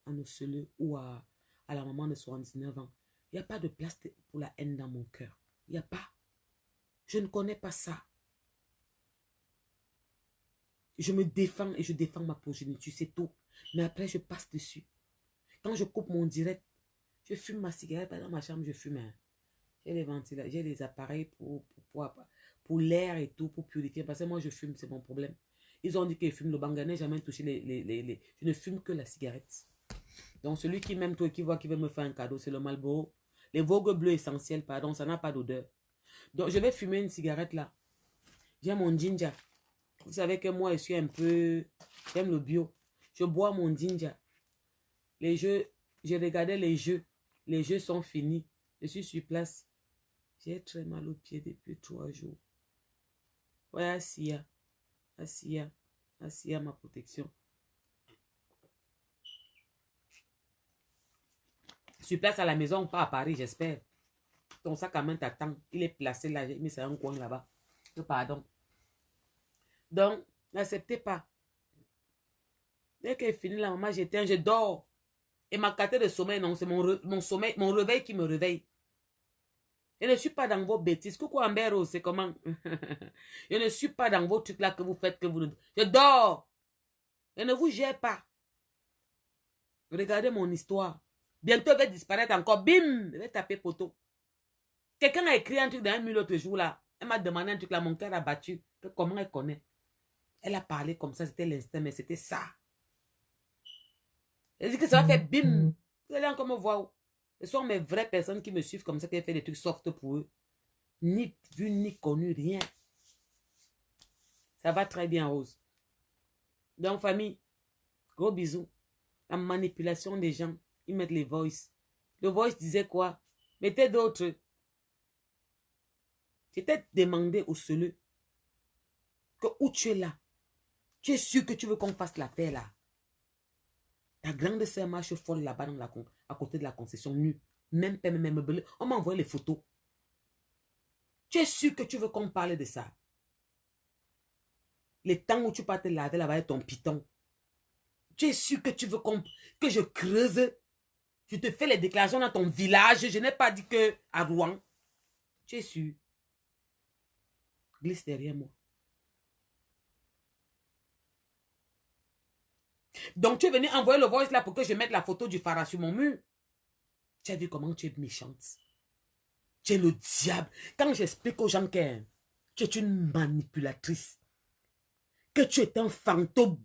Noceleux ou à la maman de 79 ans, il n'y a pas de place pour la haine dans mon cœur. Il n'y a pas. Je ne connais pas ça. Je me défends et je défends ma progéniture, c'est tout. Mais après, je passe dessus. Quand je coupe mon direct, je fume ma cigarette. Dans ma chambre, je fume. Hein. J'ai les ventilateurs, j'ai les appareils pour l'air et tout, pour purifier. Parce que moi, je fume, c'est mon problème. Ils ont dit que je fume le banga, je n'ai jamais touché Je ne fume que la cigarette. Donc, celui qui m'aime tout et qui voit qu'il veut me faire un cadeau, c'est le Marlboro. Les Vogue bleus essentiels, pardon, ça n'a pas d'odeur. Donc, je vais fumer une cigarette là. J'ai mon ginger. Vous savez que moi, je suis un peu... J'aime le bio. Je bois mon ginger. Les jeux, j'ai regardé les jeux. Les jeux sont finis. Je suis sur place. J'ai très mal aux pieds depuis 3 jours. Ouais, Assia. Assia. Assia, ma protection. Sur place à la maison, pas à Paris, j'espère. Ton sac à main t'attend. Il est placé là. J'ai mis ça un coin là-bas. Pardon. Donc, n'acceptez pas. Dès qu'elle est finie, la maman, j'éteins, je dors. Et ma carte de sommeil, non, c'est mon sommeil, mon réveil qui me réveille. Je ne suis pas dans vos bêtises. Coucou Ambero, c'est comment? Je ne suis pas dans vos trucs là que vous faites, que vous... Je dors. Je ne vous gère pas. Regardez mon histoire. Bientôt, elle va disparaître encore. Bim! Je vais taper poteau. Quelqu'un a écrit un truc dans un mur l'autre jour là. Elle m'a demandé un truc là, mon cœur a battu. Comment elle connaît? Elle a parlé comme ça, c'était l'instinct, mais c'était ça. Elle dit que ça va faire bim. Vous allez encore me voir. Ce sont mes vraies personnes qui me suivent comme ça, qui fait des trucs soft pour eux. Ni vu, ni connu, rien. Ça va très bien, Rose. Donc, famille, gros bisous. La manipulation des gens, ils mettent les voice. Le voice disait quoi? Mettez d'autres. J'étais demandé au Celeux que où tu es là, tu es sûr que tu veux qu'on fasse l'affaire là. Ta grande sœur marche folle là-bas à côté de la concession nue. Même on m'a envoyé les photos. Tu es sûr que tu veux qu'on parle de ça? Les temps où tu pars te laver là-bas avec ton piton. Tu es sûr que tu veux que je creuse? Je te fais les déclarations dans ton village. Je n'ai pas dit que à Rouen. Tu es sûr? Glisse derrière moi. Donc, tu es venu envoyer le voice là pour que je mette la photo du pharaon sur mon mur. Tu as vu comment tu es méchante. Tu es le diable. Quand j'explique aux gens que tu es une manipulatrice, que tu es un fantôme.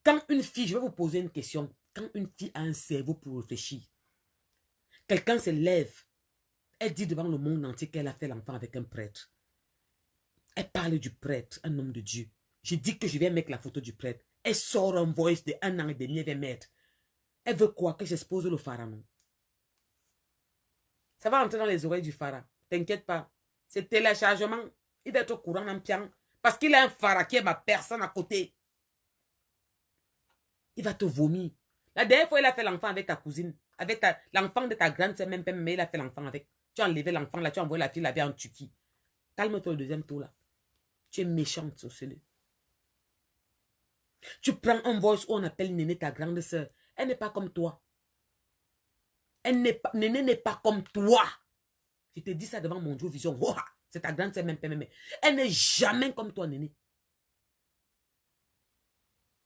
Quand une fille, je vais vous poser une question. Quand une fille a un cerveau pour réfléchir, quelqu'un se lève, elle dit devant le monde entier qu'elle a fait l'enfant avec un prêtre. Elle parle du prêtre, un homme de Dieu. Je dis que je vais mettre la photo du prêtre. Elle sort un voice de 1 an et demi, elle va mettre. Elle veut quoi? Que j'expose le pharaon. Ça va entrer dans les oreilles du pharaon. T'inquiète pas. C'est téléchargement. Il doit être au courant d'un pian. Parce qu'il a un pharaon qui est ma personne à côté. Il va te vomir. La dernière fois, il a fait l'enfant avec ta cousine. Avec l'enfant de ta grande sœur, même, mais il a fait l'enfant avec. Tu as enlevé l'enfant là, tu as envoyé la fille là-bas en Turquie. Calme-toi le deuxième tour là. Tu es méchante, Socélé. Tu prends un voice où on appelle Néné ta grande sœur. Elle n'est pas comme toi. Néné n'est pas comme toi. Je te dis ça devant mon Dieu Vision. Oh, c'est ta grande sœur même. Elle n'est jamais comme toi, Néné.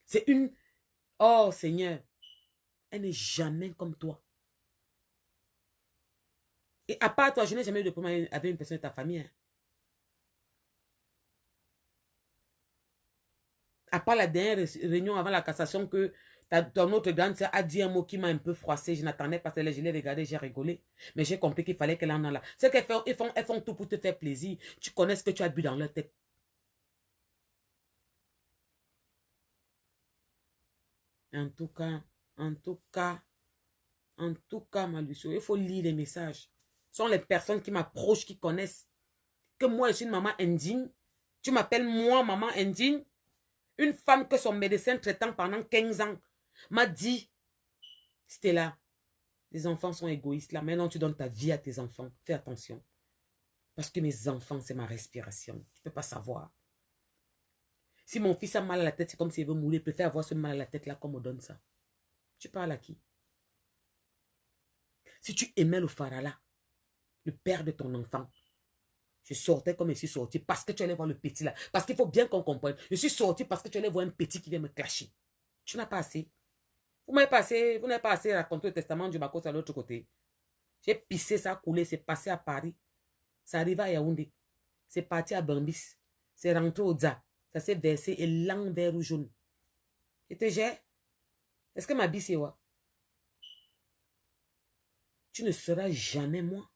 C'est une... Oh, Seigneur. Elle n'est jamais comme toi. Et à part toi, je n'ai jamais eu de problème avec une personne de ta famille. Hein. À part la dernière réunion avant la cassation que ton autre grande sœur a dit un mot qui m'a un peu froissé. Je n'attendais pas celle-là. Je l'ai regardé, j'ai rigolé. Mais j'ai compris qu'il fallait qu'elle en ait là. C'est qu'elles font, elles font tout pour te faire plaisir. Tu connais ce que tu as bu dans leur tête. En tout cas, ma Lucio, il faut lire les messages. Ce sont les personnes qui m'approchent, qui connaissent que moi, je suis une maman indigne. Tu m'appelles moi, maman indigne. Une femme que son médecin traitant pendant 15 ans m'a dit, Stella, les enfants sont égoïstes là. Maintenant, tu donnes ta vie à tes enfants. Fais attention. Parce que mes enfants, c'est ma respiration. Tu ne peux pas savoir. Si mon fils a mal à la tête, c'est comme s'il veut mourir. Il préfère avoir ce mal à la tête là qu'on me donne ça. Tu parles à qui? Si tu aimais le pharaon là, le père de ton enfant, je sortais comme je suis sorti parce que tu allais voir le petit là. Parce qu'il faut bien qu'on comprenne. Je suis sorti parce que tu allais voir un petit qui vient me clasher. Tu n'as pas assez. Vous n'avez pas assez raconté le testament du Makos à l'autre côté. J'ai pissé, ça a coulé, c'est passé à Paris. Ça arrive à Yaoundé. C'est parti à Bambis. C'est rentré au Dza. Ça s'est versé et l'ang vert ou jaune. Je te gère. Est-ce que ma bille c'est quoi? Tu ne seras jamais moi.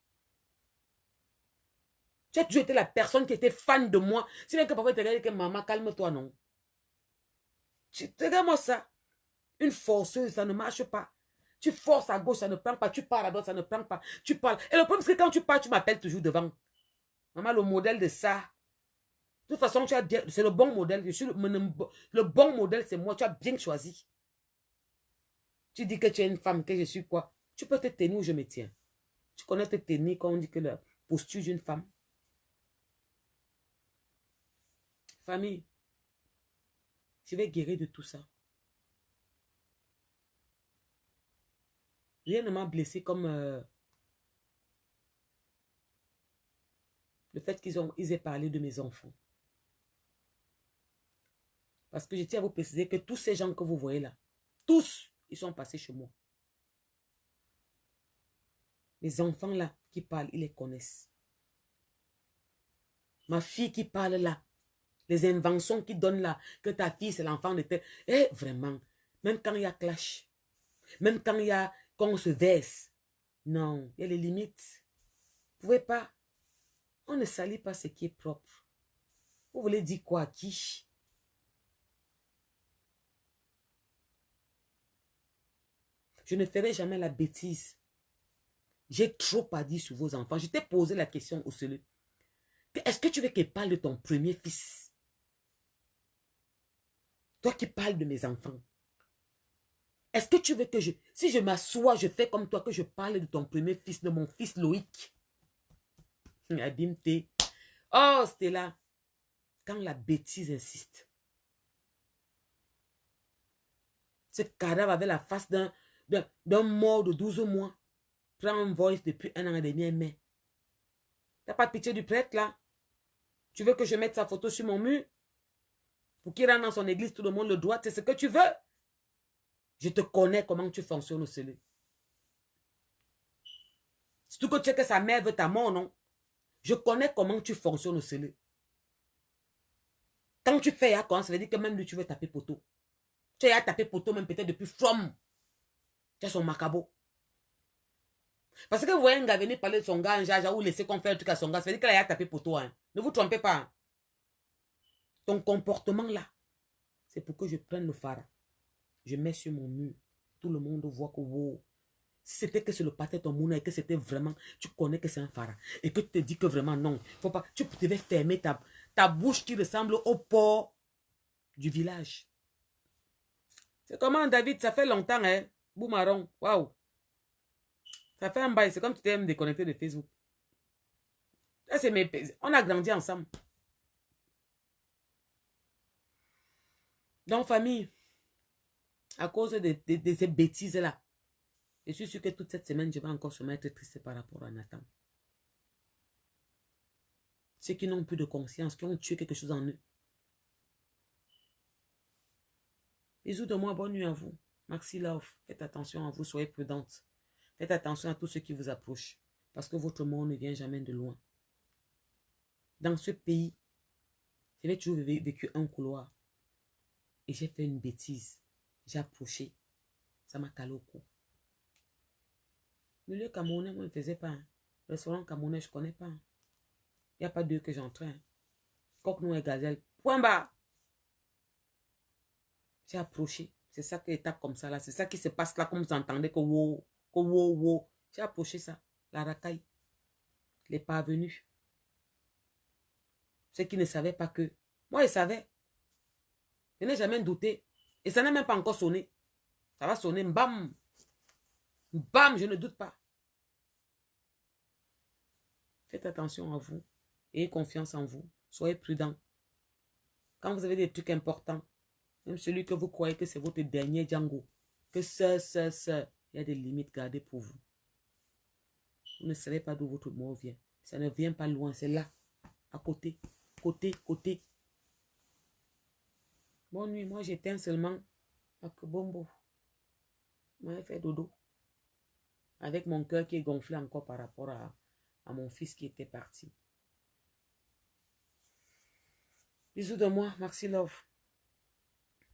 Tu as toujours été la personne qui était fan de moi. Si bien que papa te regarde que maman, calme-toi, non. Regarde-moi ça. Une forceuse, ça ne marche pas. Tu forces à gauche, ça ne prend pas. Tu pars à droite, ça ne prend pas. Tu parles. Et le problème, c'est que quand tu pars, tu m'appelles toujours devant. Maman, le modèle de ça. De toute façon, c'est le bon modèle. Le bon modèle, c'est moi. Tu as bien choisi. Tu dis que tu es une femme, que je suis quoi? Tu peux te tenir où je me tiens. Tu connais te tenir quand on dit que la posture d'une femme. Famille, je vais guérir de tout ça. Rien ne m'a blessé comme le fait qu'ils aient parlé de mes enfants. Parce que je tiens à vous préciser que tous ces gens que vous voyez là, tous, ils sont passés chez moi. Les enfants là qui parlent, ils les connaissent. Ma fille qui parle là, les inventions qui donnent là, que ta fille c'est l'enfant de tel. Eh, vraiment, même quand il y a clash, même quand on se verse, non, il y a les limites. Vous ne pouvez pas. On ne salit pas ce qui est propre. Vous voulez dire quoi à qui? Je ne ferai jamais la bêtise. J'ai trop à dire sur vos enfants. Je t'ai posé la question au seul. Est-ce que tu veux qu'elle parle de ton premier fils? Toi qui parles de mes enfants. Est-ce que tu veux que si je m'assois, je fais comme toi, que je parle de ton premier fils, de mon fils Loïc? Abimte. Oh, Stella. Quand la bêtise insiste. Ce cadavre avait la face d'un mort de 12 mois. Prends un voice depuis 1 an et demi, mais t'as pas pitié du prêtre là? Tu veux que je mette sa photo sur mon mur? Pour qu'il rentre dans son église, tout le monde le doit. C'est ce que tu veux? Je te connais comment tu fonctionnes au CELU. Surtout que tu sais que sa mère veut ta mort, non? Je connais comment tu fonctionnes au CELE. Quand tu fais ya, ça veut dire que même lui, tu veux taper poteau. Tu as tapé poteau même peut-être depuis from. Tu as son macabo. Parce que vous voyez un gars venir parler de son gars, un jaja, ou laisser qu'on fait un truc à son gars, ça veut dire qu'il a tapé poteau. Hein. Ne vous trompez pas. Hein. Ton comportement là, c'est pour que je prenne le phare. Je mets sur mon mur. Tout le monde voit que wow. Si c'était que c'est le pâté ton mouna et que c'était vraiment, tu connais que c'est un phare. Et que tu te dis que vraiment non, faut pas, tu devais fermer ta bouche qui ressemble au port du village. C'est comment David, ça fait longtemps, hein? Boumaron, waouh. Ça fait un bail, c'est comme tu t'es déconnecté de Facebook. Là, c'est mes... On a grandi ensemble. Donc, famille, à cause de ces bêtises-là, je suis sûr que toute cette semaine, je vais encore se mettre triste par rapport à Nathan. Ceux qui n'ont plus de conscience, qui ont tué quelque chose en eux. Bisous de moi, bonne nuit à vous. Maxi Love, faites attention à vous, soyez prudente. Faites attention à tous ceux qui vous approchent. Parce que votre mort ne vient jamais de loin. Dans ce pays, j'avais toujours vécu un couloir. Et j'ai fait une bêtise. J'ai approché. Ça m'a calé au cou. Le lieu camerounais, moi, je ne faisais pas. Hein. Le restaurant camerounais, je ne connais pas. Il n'y a pas d'eux que j'entrais. Hein. Coq-nous et gazelle. Point barre. J'ai approché. C'est ça qui est comme ça là. C'est ça qui se passe là, comme vous entendez que wow, que wow, wow. J'ai approché ça. La racaille. Les parvenus. Ceux qui ne savaient pas que. Moi, je savais. Je n'ai jamais douté. Et ça n'a même pas encore sonné. Ça va sonner. Bam. Bam, je ne doute pas. Faites attention à vous. Ayez confiance en vous. Soyez prudents. Quand vous avez des trucs importants, même celui que vous croyez que c'est votre dernier Django, que ça, il y a des limites gardées pour vous. Vous ne savez pas d'où votre mort vient. Ça ne vient pas loin, c'est là, à côté, côté. Bonne nuit, moi j'éteins seulement à Kebombo. Moi, fait dodo. Avec mon cœur qui est gonflé encore par rapport à mon fils qui était parti. Bisous de moi, Maxi Love.